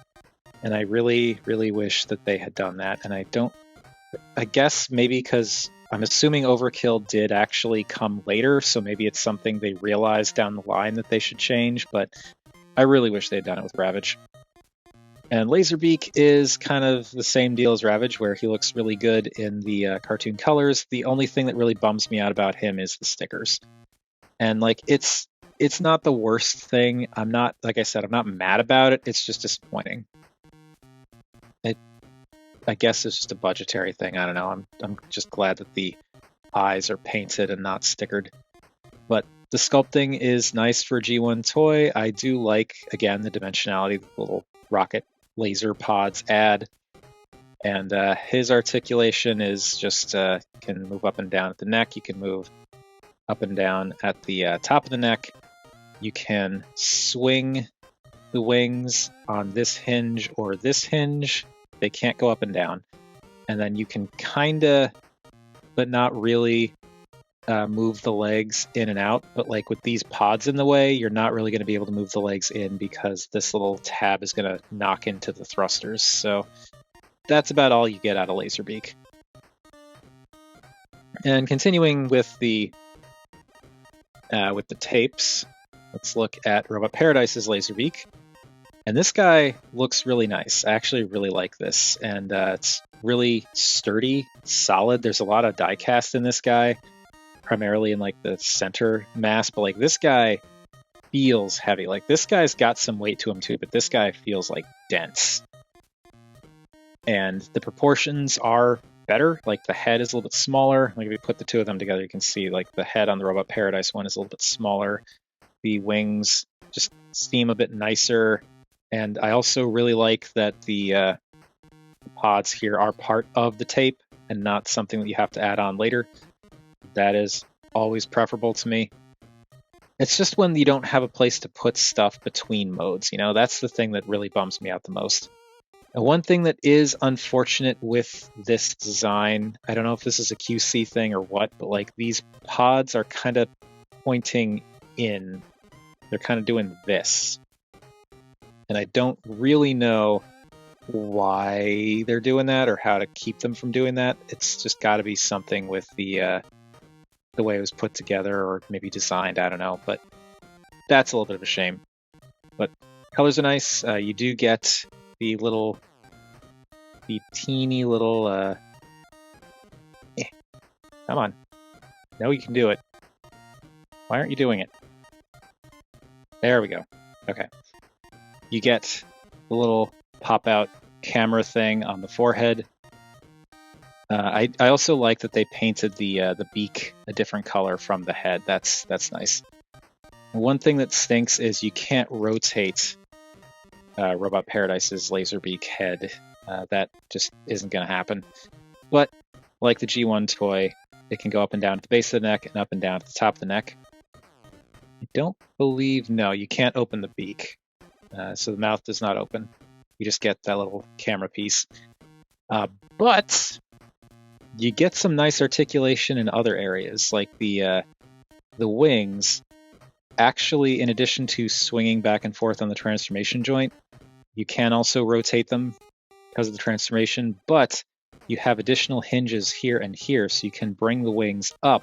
And I really, really wish that they had done that. And I guess maybe because I'm assuming Overkill did actually come later, so maybe it's something they realized down the line that they should change, but I really wish they'd done it with Ravage. And Laserbeak is kind of the same deal as Ravage, where he looks really good in the cartoon colors. The only thing that really bums me out about him is the stickers. And like it's not the worst thing. I'm not, like I said, I'm not mad about it. It's just disappointing. I guess it's just a budgetary thing. I don't know. I'm just glad that the eyes are painted and not stickered. But the sculpting is nice for a G1 toy. I do like, again, the dimensionality the little rocket laser pods add. And his articulation is just can move up and down at the neck. You can move up and down at the top of the neck. You can swing the wings on this hinge or this hinge. They can't go up and down. And then you can kinda, but not really, move the legs in and out. But like with these pods in the way, you're not really going to be able to move the legs in because this little tab is going to knock into the thrusters. So that's about all you get out of Laserbeak. And continuing with the tapes, let's look at Robot Paradise's Laserbeak. And this guy looks really nice. I actually really like this. And it's really sturdy, solid. There's a lot of die cast in this guy, primarily in like the center mass. But like this guy feels heavy. Like this guy's got some weight to him too, but this guy feels like dense. And the proportions are better. Like the head is a little bit smaller. Like if you put the two of them together, you can see like the head on the Robot Paradise one is a little bit smaller. The wings just seem a bit nicer. And I also really like that the pods here are part of the tape and not something that you have to add on later. That is always preferable to me. It's just when you don't have a place to put stuff between modes, you know, that's the thing that really bums me out the most. And one thing that is unfortunate with this design, I don't know if this is a QC thing or what, but like these pods are kind of pointing in. They're kind of doing this. And I don't really know why they're doing that or how to keep them from doing that. It's just got to be something with the way it was put together or maybe designed. I don't know, but that's a little bit of a shame. But colors are nice. You do get the teeny little. Come on, no, you can do it. Why aren't you doing it? There we go. Okay. You get the little pop-out camera thing on the forehead. I also like that they painted the beak a different color from the head. That's nice. One thing that stinks is you can't rotate Robot Paradise's Laserbeak head. That just isn't going to happen. But like the G1 toy, it can go up and down at the base of the neck and up and down at the top of the neck. I don't believe, no, you can't open the beak. So the mouth does not open. You just get that little camera piece. But you get some nice articulation in other areas, like the wings. Actually, in addition to swinging back and forth on the transformation joint, you can also rotate them because of the transformation, but you have additional hinges here and here, so you can bring the wings up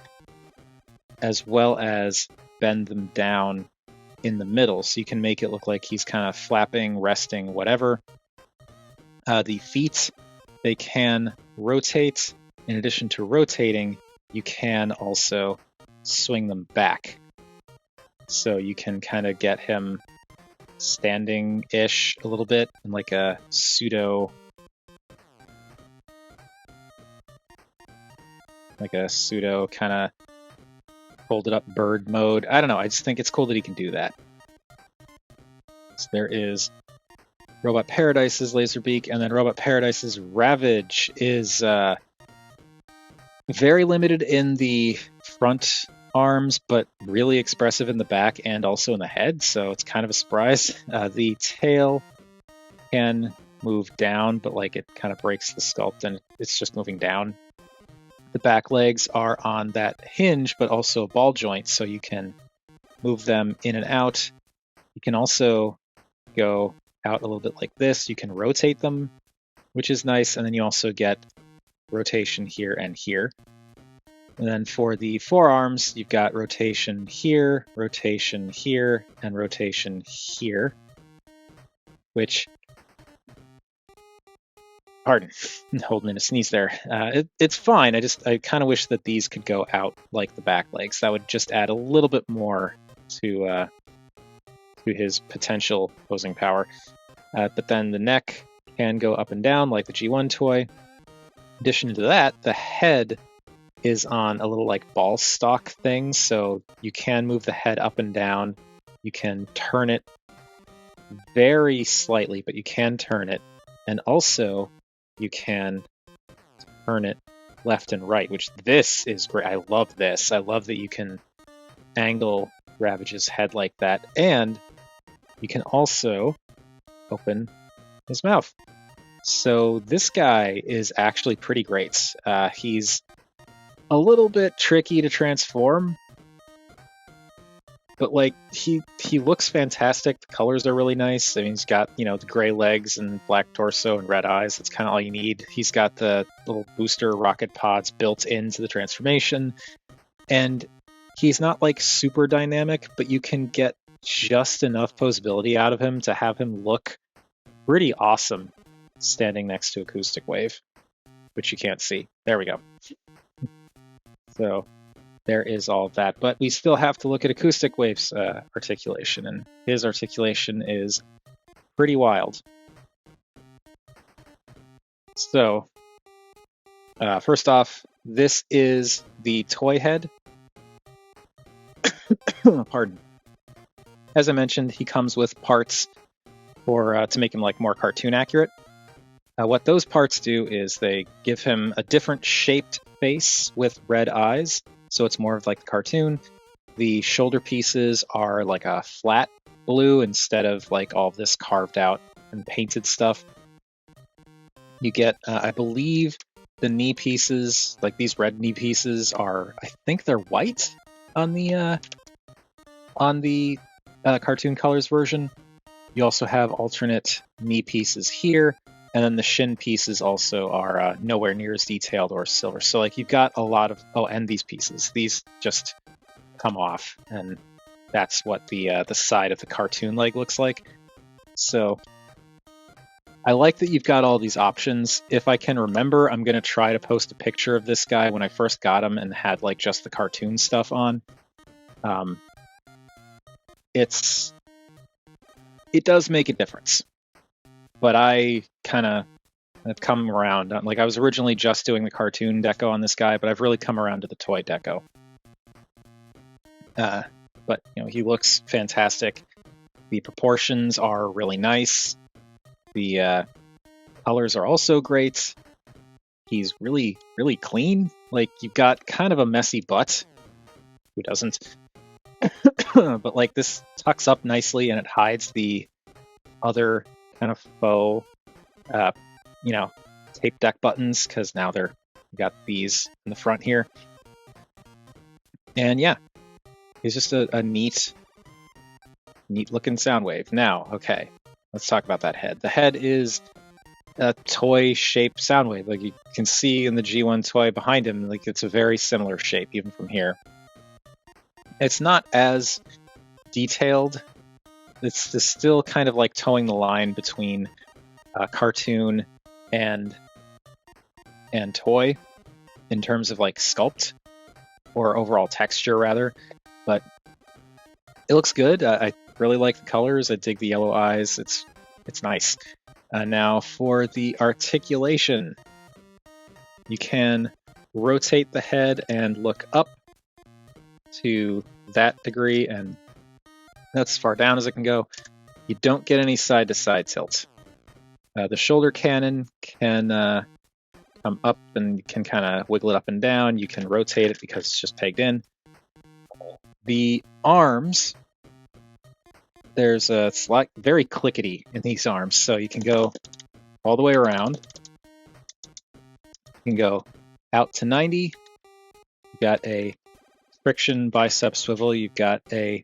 as well as bend them down in the middle, so you can make it look like he's kind of flapping, resting, whatever. The feet they can rotate. In addition to rotating, you can also swing them back. So you can kind of get him standing-ish a little bit in like a pseudo kind of folded up bird mode. I don't know, I just think it's cool that he can do that. So there is Robot Paradise's Laserbeak, and then Robot Paradise's Ravage is very limited in the front arms, but really expressive in the back and also in the head, so it's kind of a surprise. The tail can move down, but like it kind of breaks the sculpt and it's just moving down. The back legs are on that hinge, but also a ball joint, so you can move them in and out. You can also go out a little bit like this. You can rotate them, which is nice, and then you also get rotation here and here. And then for the forearms, you've got rotation here, and rotation here, which, pardon, holding in a sneeze there. It's fine. I kind of wish that these could go out like the back legs. That would just add a little bit more to his potential posing power. But then the neck can go up and down like the G1 toy. In addition to that, the head is on a little like ball stock thing, so you can move the head up and down. You can turn it very slightly, but you can turn it. And also you can turn it left and right, which this is great. I love this. I love that you can angle Ravage's head like that. And you can also open his mouth. So this guy is actually pretty great. He's a little bit tricky to transform, but like he looks fantastic. The colors are really nice. I mean, he's got, the gray legs and black torso and red eyes. That's kind of all you need. He's got the little booster rocket pods built into the transformation, and he's not like super dynamic, but you can get just enough posability out of him to have him look pretty awesome standing next to Acoustic Wave, which you can't see. There we go. So there is all of that, but we still have to look at Acoustic Wave's articulation, and his articulation is pretty wild. So first off, this is the toy head. Pardon. As I mentioned, he comes with parts for to make him like more cartoon accurate. What those parts do is they give him a different shaped face with red eyes, so it's more of like the cartoon. The shoulder pieces are like a flat blue instead of like all this carved out and painted stuff. You get, I believe, the knee pieces, like these red knee pieces are, I think they're white on the cartoon colors version. You also have alternate knee pieces here, and then the shin pieces also are nowhere near as detailed or silver. So like you've got a lot of, and these pieces, these just come off, and that's what the side of the cartoon leg looks like. So I like that you've got all these options. If I can remember, I'm going to try to post a picture of this guy when I first got him and had like just the cartoon stuff on. It does make a difference, but I kind of have come around. Like I was originally just doing the cartoon deco on this guy, but I've really come around to the toy deco. But he looks fantastic. The proportions are really nice. The colors are also great. He's really, really clean. Like you've got kind of a messy butt. Who doesn't? But like this tucks up nicely and it hides the other kind of faux, tape deck buttons, because now we got these in the front here. And yeah, he's just a neat looking Soundwave. Now, okay, let's talk about that head. The head is a toy-shaped Soundwave. Like you can see in the G1 toy behind him, like it's a very similar shape, even from here. It's not as detailed. It's still kind of like towing the line between cartoon and and toy in terms of like sculpt or overall texture rather, but it looks good. I really like the colors. I dig the yellow eyes. It's nice. Now for the articulation, you can rotate the head and look up to that degree, and that's as far down as it can go. You don't get any side-to-side tilt. The shoulder cannon can come up and you can kind of wiggle it up and down. You can rotate it because it's just pegged in. The arms, there's it's like very clickety in these arms, so you can go all the way around. You can go out to 90. You've got a friction bicep swivel. You've got a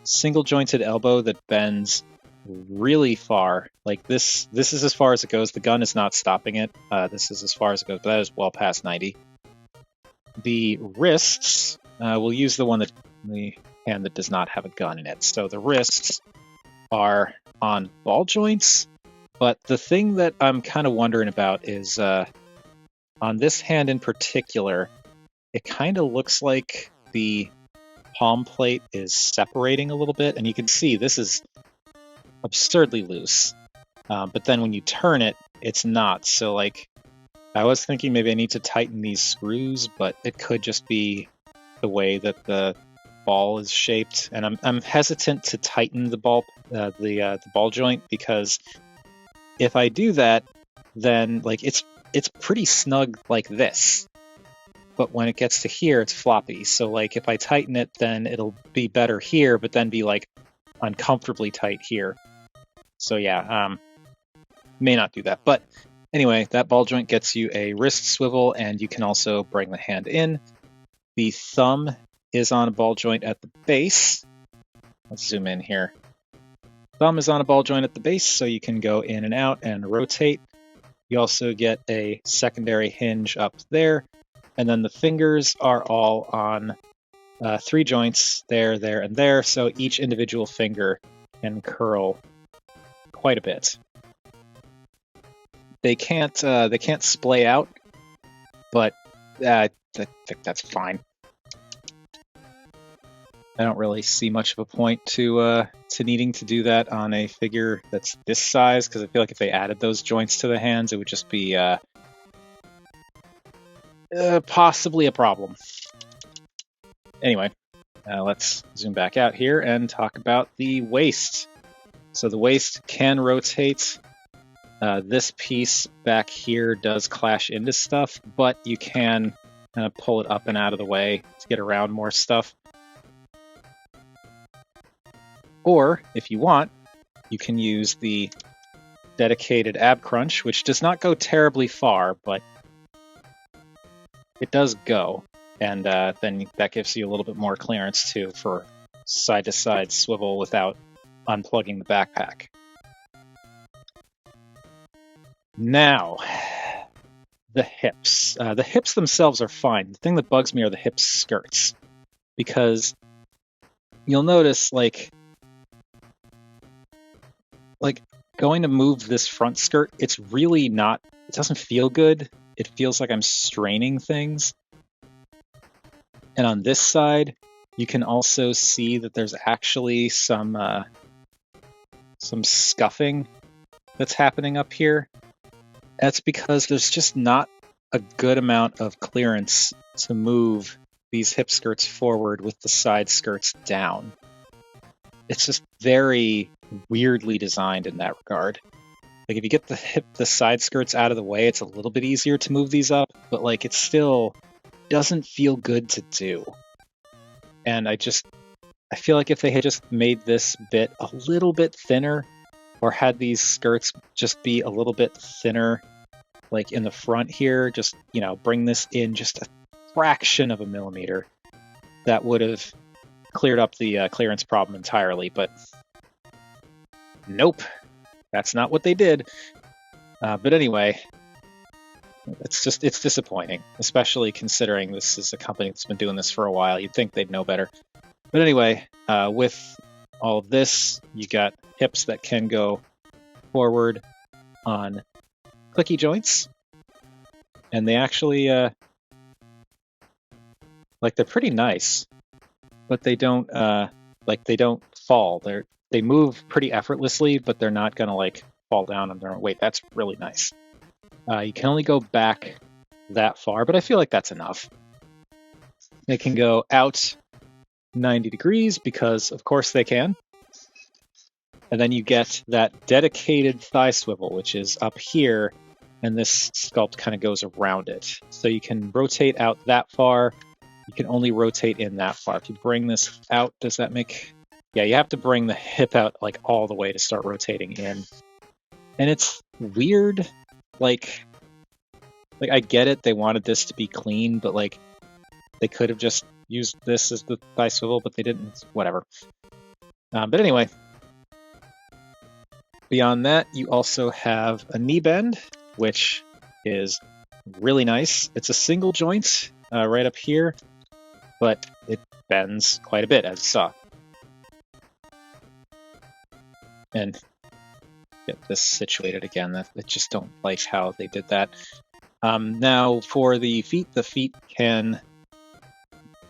single jointed elbow that bends really far. Like this is as far as it goes. The gun is not stopping it. This is as far as it goes, but that is well past 90. The wrists, we'll use the hand that does not have a gun in it. So the wrists are on ball joints, but the thing that I'm kind of wondering about is on this hand in particular, it kind of looks like the palm plate is separating a little bit, and you can see this is absurdly loose. But then when you turn it, it's not. So like, I was thinking maybe I need to tighten these screws, but it could just be the way that the ball is shaped, and I'm hesitant to tighten the ball joint, because if I do that, then like it's pretty snug like this, but when it gets to here, it's floppy. So like if I tighten it, then it'll be better here, but then be like uncomfortably tight here. So yeah, may not do that. But anyway, that ball joint gets you a wrist swivel, and you can also bring the hand in. The thumb is on a ball joint at the base. Let's zoom in here. Thumb is on a ball joint at the base, so you can go in and out and rotate. You also get a secondary hinge up there, and then the fingers are all on 3 joints there, there, and there, so each individual finger can curl quite a bit. They can't splay out, but I think that's fine. I don't really see much of a point to needing to do that on a figure that's this size, because I feel like if they added those joints to the hands, it would just be possibly a problem. Anyway, let's zoom back out here and talk about the waist. So the waist can rotate. This piece back here does clash into stuff, but you can kind of pull it up and out of the way to get around more stuff. Or, if you want, you can use the dedicated ab crunch, which does not go terribly far, but it does go. And then that gives you a little bit more clearance, too, for side-to-side swivel without unplugging the backpack. Now, the hips. The hips themselves are fine. The thing that bugs me are the hip skirts, because you'll notice, like going to move this front skirt, it's really not, it doesn't feel good. It feels like I'm straining things. And on this side, you can also see that there's actually some scuffing that's happening up here. That's because there's just not a good amount of clearance to move these hip skirts forward with the side skirts down. It's just very weirdly designed in that regard. Like if you get the side skirts out of the way, it's a little bit easier to move these up, but like it still doesn't feel good to do. And I feel like if they had just made this bit a little bit thinner, or had these skirts just be a little bit thinner, like in the front here, just, bring this in just a fraction of a millimeter, that would have cleared up the clearance problem entirely. But nope, that's not what they did. But anyway, it's disappointing, especially considering this is a company that's been doing this for a while. You'd think they'd know better. But anyway, with all of this, you got hips that can go forward on clicky joints. And they actually, like, they're pretty nice, but they don't, they don't fall. They move pretty effortlessly, but they're not gonna like fall down on their own weight. That's really nice. You can only go back that far, but I feel like that's enough. They can go out 90 degrees because, of course, they can. And then you get that dedicated thigh swivel, which is up here, and this sculpt kind of goes around it. So you can rotate out that far. You can only rotate in that far. If you bring this out, does that make... Yeah, you have to bring the hip out like all the way to start rotating in. And it's weird. Like I get it, they wanted this to be clean, but like they could have just used this as the thigh swivel, but they didn't. Whatever. But anyway, beyond that, you also have a knee bend, which is really nice. It's a single joint right up here, but it bends quite a bit, as you saw. And get this situated again. I just don't like how they did that. Now for the feet can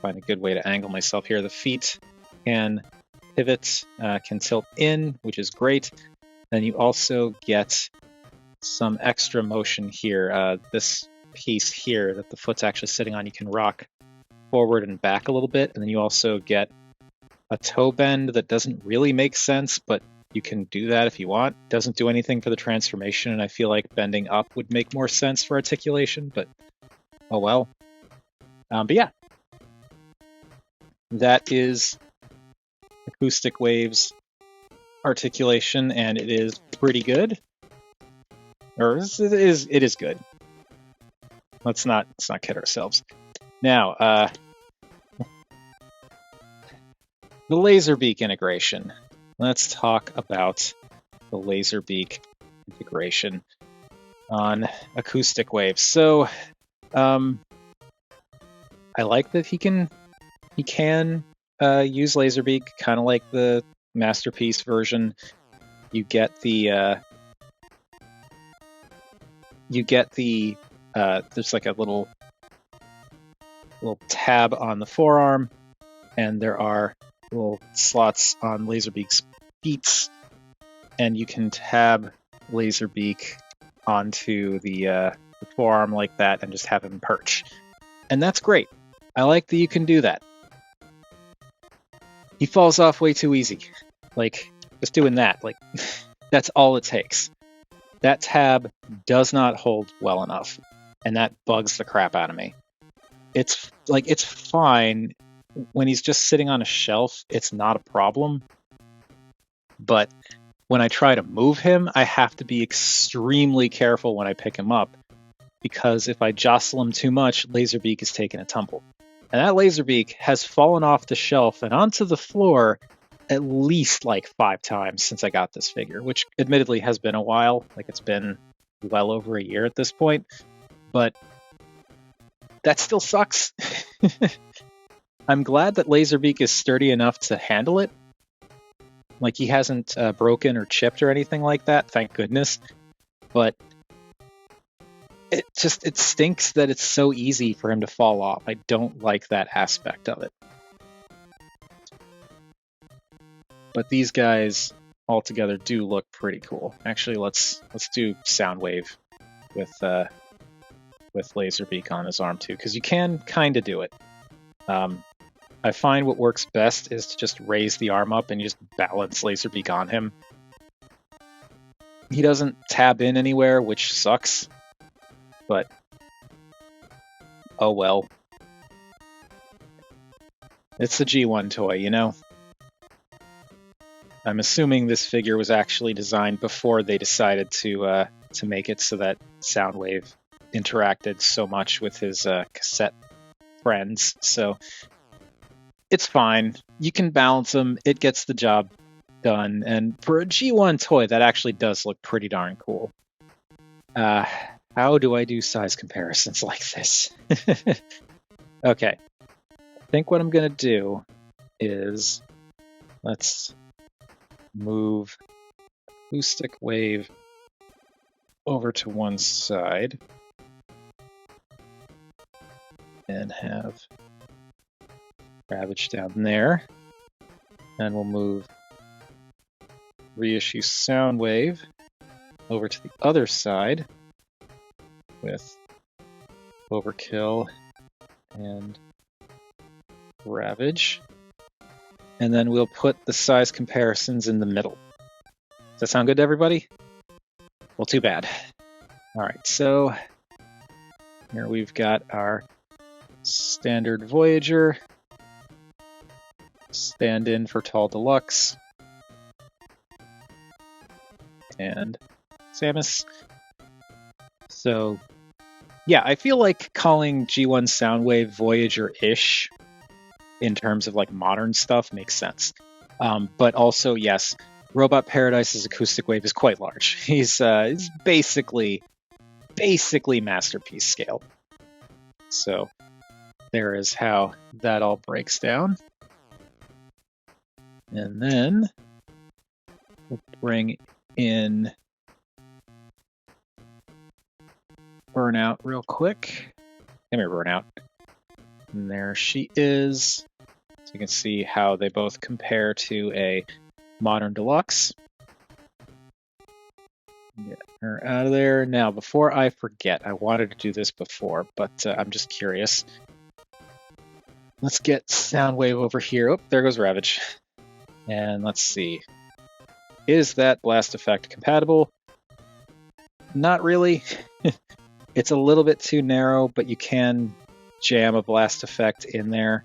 find a good way to angle myself here. The feet can pivot, can tilt in, which is great. Then you also get some extra motion here. This piece here that the foot's actually sitting on, you can rock forward and back a little bit. And then you also get a toe bend that doesn't really make sense, but you can do that if you want. Doesn't do anything for the transformation, and I feel like bending up would make more sense for articulation, but oh well. But yeah, that is Acoustic Wave's articulation, and it is pretty good. Or it is good. Let's not kid ourselves. Now, the Laserbeak integration. Let's talk about the Laserbeak integration on Acoustic Wave. So, I like that he can use Laserbeak, kind of like the Masterpiece version. You get the there's like a little tab on the forearm, and there are little slots on Laserbeak's feet, and you can tab Laserbeak onto the forearm like that and just have him perch. And that's great. I like that you can do that. He falls off way too easy. Like, just doing that, like, that's all it takes. That tab does not hold well enough, and that bugs the crap out of me. It's fine when he's just sitting on a shelf, it's not a problem. But when I try to move him, I have to be extremely careful when I pick him up, because if I jostle him too much, Laserbeak is taking a tumble. And that Laserbeak has fallen off the shelf and onto the floor at least like 5 times since I got this figure, which admittedly has been a while. Like, it's been well over a year at this point, but that still sucks. I'm glad that Laserbeak is sturdy enough to handle it. Like, he hasn't broken or chipped or anything like that, thank goodness. But it stinks that it's so easy for him to fall off. I don't like that aspect of it. But these guys all together do look pretty cool. Actually, let's do Soundwave with Laserbeak on his arm too, because you can kind of do it. I find what works best is to just raise the arm up and you just balance Laserbeak on him. He doesn't tab in anywhere, which sucks, but oh well. It's a G1 toy, you know? I'm assuming this figure was actually designed before they decided to make it so that Soundwave interacted so much with his cassette friends, so it's fine. You can balance them. It gets the job done. And for a G1 toy, that actually does look pretty darn cool. How do I do size comparisons like this? Okay. I think what I'm going to do is let's move Acoustic Wave over to one side. and have Ravage down there. And we'll move Reissue Soundwave over to the other side with Overkill and Ravage. And then we'll put the size comparisons in the middle. Does that sound good to everybody? Well, too bad. All right, so here we've got our standard Voyager, stand-in for Tall Deluxe, and Samus. So yeah, I feel like calling G1 Soundwave Voyager-ish in terms of like modern stuff makes sense. But also, yes, Robot Paradise's Acoustic Wave is quite large. He's basically masterpiece scale. So there is how that all breaks down. And then we'll bring in Burnout real quick. Come here, Burnout. And there she is. So you can see how they both compare to a Modern Deluxe. Get her out of there. Now, before I forget, I wanted to do this before, but I'm just curious. Let's get Soundwave over here. Oh, there goes Ravage. And let's see. Is that blast effect compatible? Not really. It's a little bit too narrow, but you can jam a blast effect in there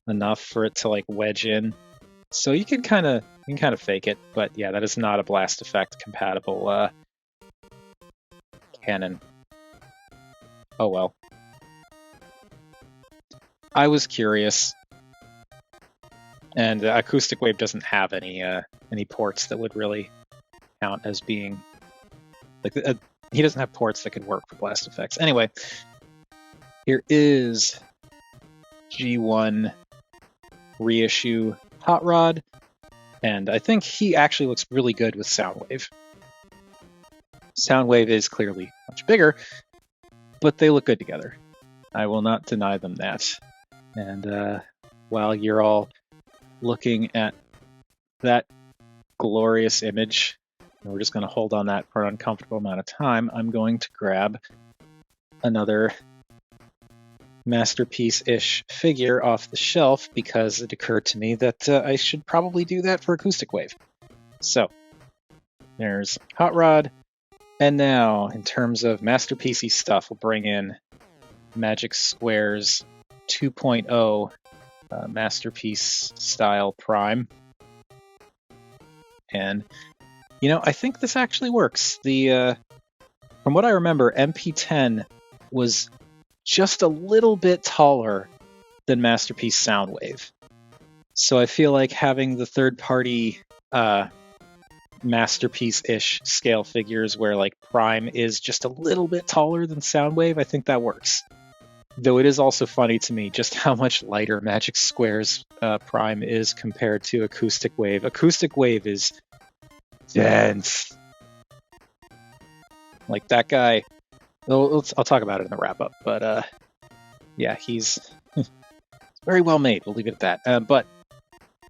enough for it to like wedge in. So you can kind of fake it, but yeah, that is not a blast effect compatible cannon. Oh well. I was curious, and Acoustic Wave doesn't have any ports that would really count as being like he doesn't have ports that could work for blast effects. Anyway, here is G1 Reissue Hot Rod, and I think he actually looks really good with Soundwave. Soundwave is clearly much bigger, but they look good together. I will not deny them that. And while you're all looking at that glorious image, and we're just going to hold on that for an uncomfortable amount of time, I'm going to grab another masterpiece-ish figure off the shelf because it occurred to me that I should probably do that for Acoustic Wave. So there's Hot Rod. And now, in terms of masterpiece-y stuff, we'll bring in Magic Square's 2.0 Masterpiece Style Prime. And, you know, I think this actually works. From what I remember, MP10 was just a little bit taller than Masterpiece Soundwave. So I feel like having the third-party masterpiece-ish scale figures where like Prime is just a little bit taller than Soundwave, I think that works. Though it is also funny to me just how much lighter Magic Square's Prime is compared to Acoustic Wave. Acoustic Wave is dense. Like that guy, I'll talk about it in the wrap-up, but yeah, he's very well made. We'll leave it at that. But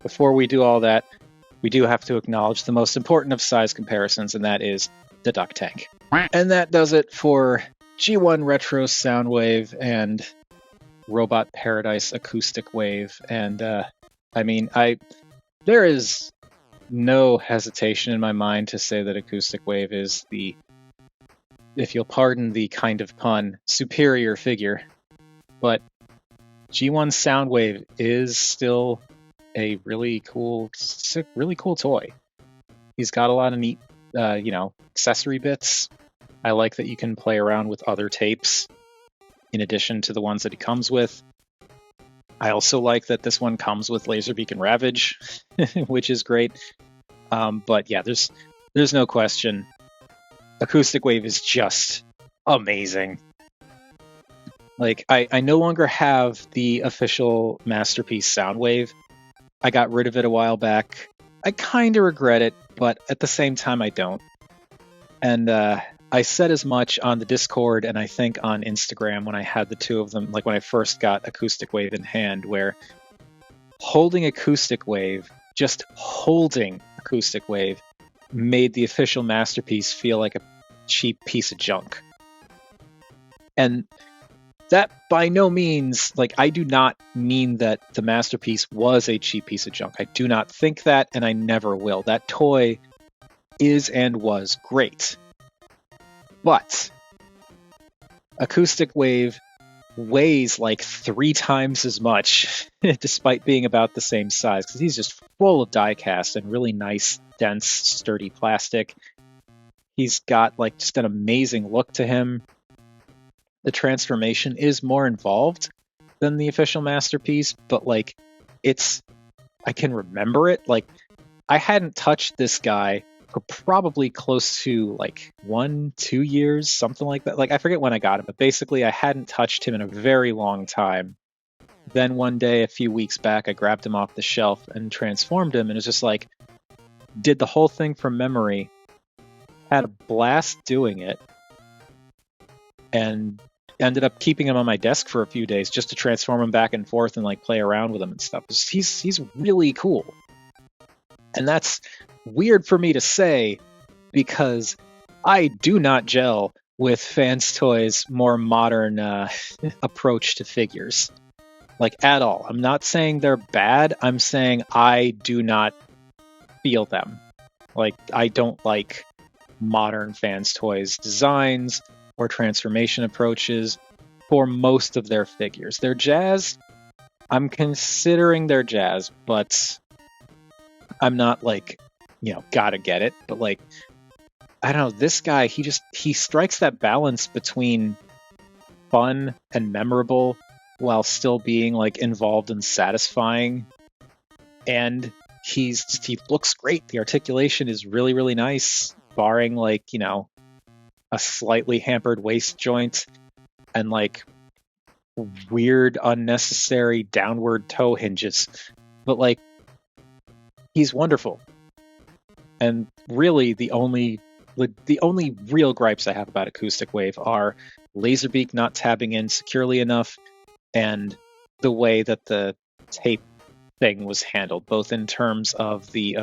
before we do all that, we do have to acknowledge the most important of size comparisons, and that is the duck tank. And that does it for G1 Retro Soundwave and Robot Paradise Acoustic Wave. And I mean, there is no hesitation in my mind to say that Acoustic Wave is the, if you'll pardon the kind of pun, superior figure. But G1 Soundwave is still a really cool toy. He's got a lot of neat, accessory bits. I like that you can play around with other tapes in addition to the ones that he comes with. I also like that this one comes with Laserbeak and Ravage, which is great. But yeah, there's no question. Acoustic Wave is just amazing. Like, I no longer have the official Masterpiece Soundwave. I got rid of it a while back. I kind of regret it, but at the same time, I don't. And I said as much on the Discord and I think on Instagram when I had the two of them, like when I first got Acoustic Wave in hand, where holding Acoustic Wave, just holding Acoustic Wave, made the official masterpiece feel like a cheap piece of junk. And that by no means, like, I do not mean that the masterpiece was a cheap piece of junk. I do not think that, and I never will. That toy is and was great. But Acoustic Wave weighs like 3 times as much, despite being about the same size, because he's just full of die cast and really nice, dense, sturdy plastic. He's got like just an amazing look to him. The transformation is more involved than the official masterpiece, but like I can remember it. Like, I hadn't touched this guy for probably close to like 1-2 years, something like that. Like, I forget when I got him, but basically I hadn't touched him in a very long time. Then one day, a few weeks back, I grabbed him off the shelf and transformed him, and it's just like, did the whole thing from memory, had a blast doing it, and ended up keeping him on my desk for a few days just to transform him back and forth and like play around with him and stuff. He's really cool. And that's weird for me to say because I do not gel with Fans Toys' more modern approach to figures. Like, at all. I'm not saying they're bad. I'm saying I do not feel them. Like, I don't like modern Fans Toys designs or transformation approaches for most of their figures. Their jazz, I'm considering their jazz, but I'm not like, gotta get it. But like, I don't know, this guy, he strikes that balance between fun and memorable while still being like involved and satisfying. And he looks great. The articulation is really, really nice, barring like, a slightly hampered waist joint and like weird unnecessary downward toe hinges, but like, he's wonderful. And really the only real gripes I have about Acoustic Wave are Laserbeak not tabbing in securely enough and the way that the tape thing was handled, both in terms of the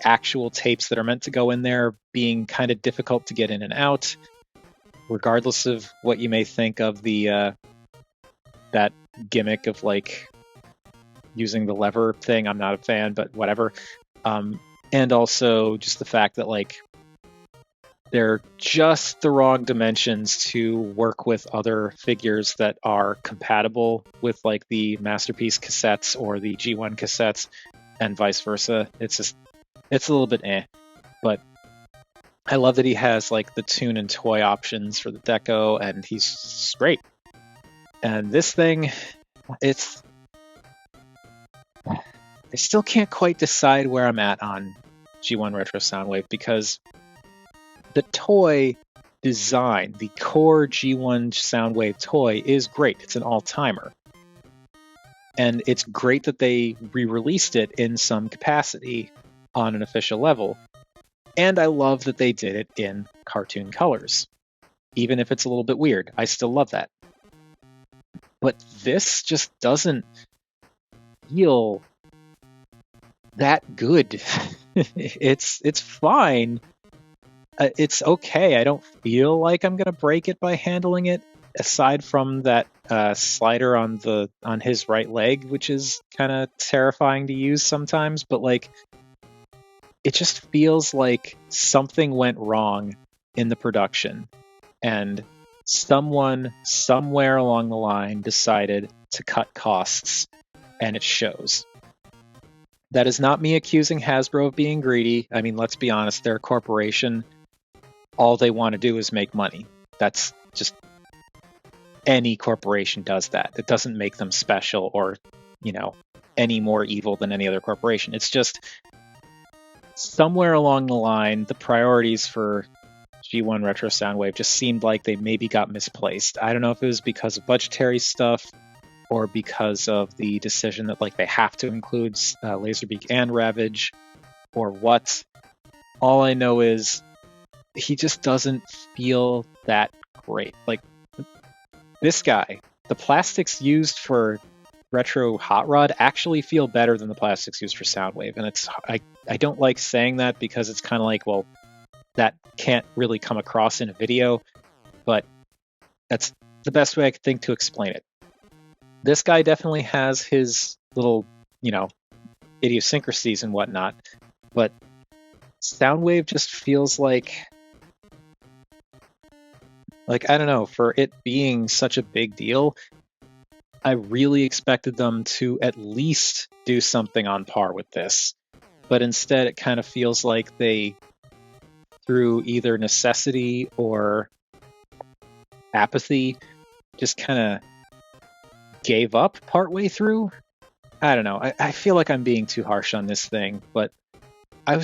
actual tapes that are meant to go in there being kind of difficult to get in and out, regardless of what you may think of the that gimmick of like using the lever thing. I'm not a fan, but whatever. And also just the fact that like they're just the wrong dimensions to work with other figures that are compatible with like the Masterpiece cassettes or the G1 cassettes and vice versa. It's a little bit but I love that he has like the tune and toy options for the deco, and he's great. And this thing, I still can't quite decide where I'm at on G1 Retro Soundwave, because the toy design, the core G1 Soundwave toy, is great. It's an all-timer. And it's great that they re-released it in some capacity on an official level. And I love that they did it in cartoon colors. Even if it's a little bit weird, I still love that. But this just doesn't feel that good. It's fine. It's okay. I don't feel like I'm gonna break it by handling it, aside from that slider on his right leg, which is kind of terrifying to use sometimes. But like, it just feels like something went wrong in the production, and someone somewhere along the line decided to cut costs, and it shows. That is not me accusing Hasbro of being greedy. I mean, let's be honest, they're a corporation. All they want to do is make money. That's just, any corporation does that. It doesn't make them special or, any more evil than any other corporation. It's just somewhere along the line, the priorities for G1 Retro Soundwave just seemed like they maybe got misplaced. I don't know if it was because of budgetary stuff or because of the decision that like they have to include Laserbeak and Ravage, or what. All I know is he just doesn't feel that great. Like this guy, the plastics used for retro hot rod actually feel better than the plastics used for Soundwave, and I don't like saying that because it's kind of like, well, that can't really come across in a video, but that's the best way I could think to explain it. This guy definitely has his little, idiosyncrasies and whatnot, but Soundwave just feels like I don't know, for it being such a big deal, I really expected them to at least do something on par with this. But instead, it kind of feels like they, through either necessity or apathy, just kind of gave up partway through. I don't know. I feel like I'm being too harsh on this thing, but I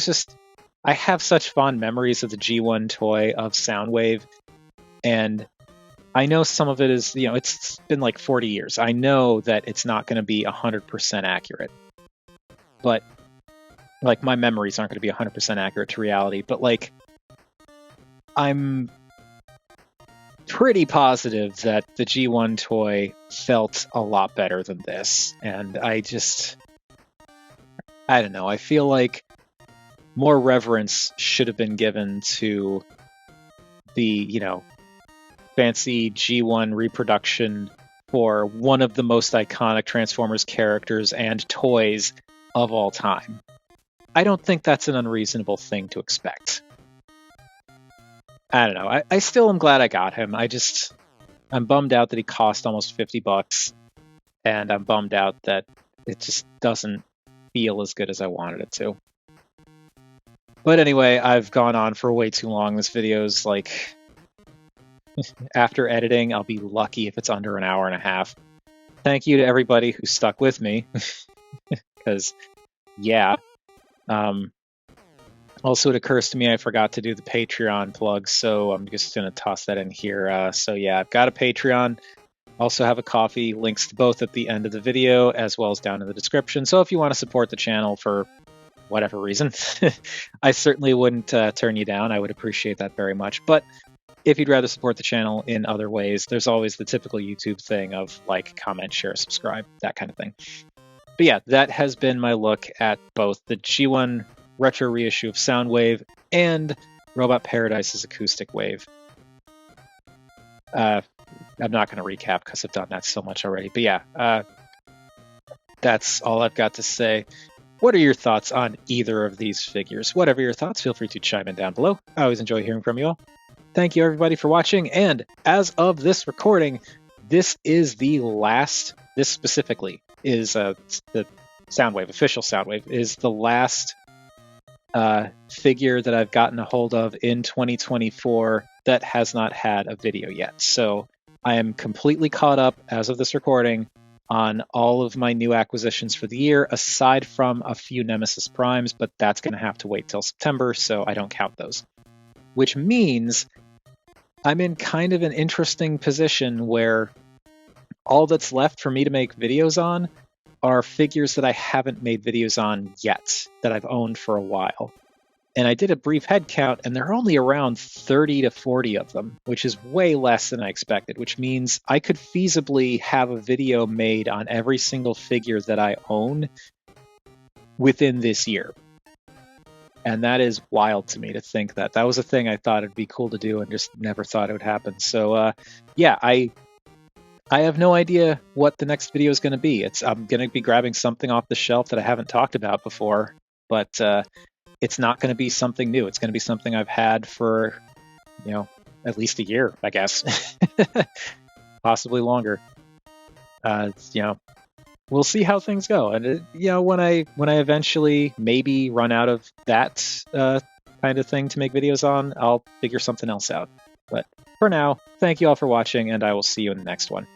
have such fond memories of the G1 toy of Soundwave, and I know some of it is, it's been like 40 years. I know that it's not going to be 100% accurate, but like my memories aren't going to be 100% accurate to reality, but like I'm pretty positive that the G1 toy felt a lot better than this. And I don't know. I feel like more reverence should have been given to the, fancy G1 reproduction for one of the most iconic Transformers characters and toys of all time. I don't think that's an unreasonable thing to expect. I don't know. I still am glad I got him. I'm bummed out that he cost almost $50, and I'm bummed out that it just doesn't feel as good as I wanted it to. But anyway, I've gone on for way too long. This video's like, after editing, I'll be lucky if it's under an hour and a half. Thank you to everybody who stuck with me, because, yeah. Also, it occurs to me I forgot to do the Patreon plug, so I'm just going to toss that in here. So yeah, I've got a Patreon. Also have a coffee. Links to both at the end of the video, as well as down in the description. So if you want to support the channel for whatever reason, I certainly wouldn't turn you down. I would appreciate that very much. But if you'd rather support the channel in other ways, there's always the typical YouTube thing of like, comment, share, subscribe, that kind of thing. But yeah, that has been my look at both the G1 retro reissue of Soundwave and Robot Paradise's Acoustic Wave. I'm not going to recap because I've done that so much already. But yeah, that's all I've got to say. What are your thoughts on either of these figures? Whatever your thoughts, feel free to chime in down below. I always enjoy hearing from you all. Thank you, everybody, for watching. And as of this recording, this is the last, this specifically is the Soundwave, official Soundwave, is the last figure that I've gotten a hold of in 2024 that has not had a video yet. So I am completely caught up as of this recording on all of my new acquisitions for the year, aside from a few Nemesis Primes, but that's going to have to wait till September, so I don't count those. Which means I'm in kind of an interesting position where all that's left for me to make videos on are figures that I haven't made videos on yet, that I've owned for a while. And I did a brief head count, and there are only around 30 to 40 of them, which is way less than I expected, which means I could feasibly have a video made on every single figure that I own within this year. And that is wild to me to think that. That was a thing I thought it'd be cool to do and just never thought it would happen. So yeah, I have no idea what the next video is going to be. I'm going to be grabbing something off the shelf that I haven't talked about before, but it's not going to be something new. It's going to be something I've had for, at least a year, I guess, possibly longer. We'll see how things go. And when I eventually maybe run out of that kind of thing to make videos on, I'll figure something else out. But for now, thank you all for watching, and I will see you in the next one.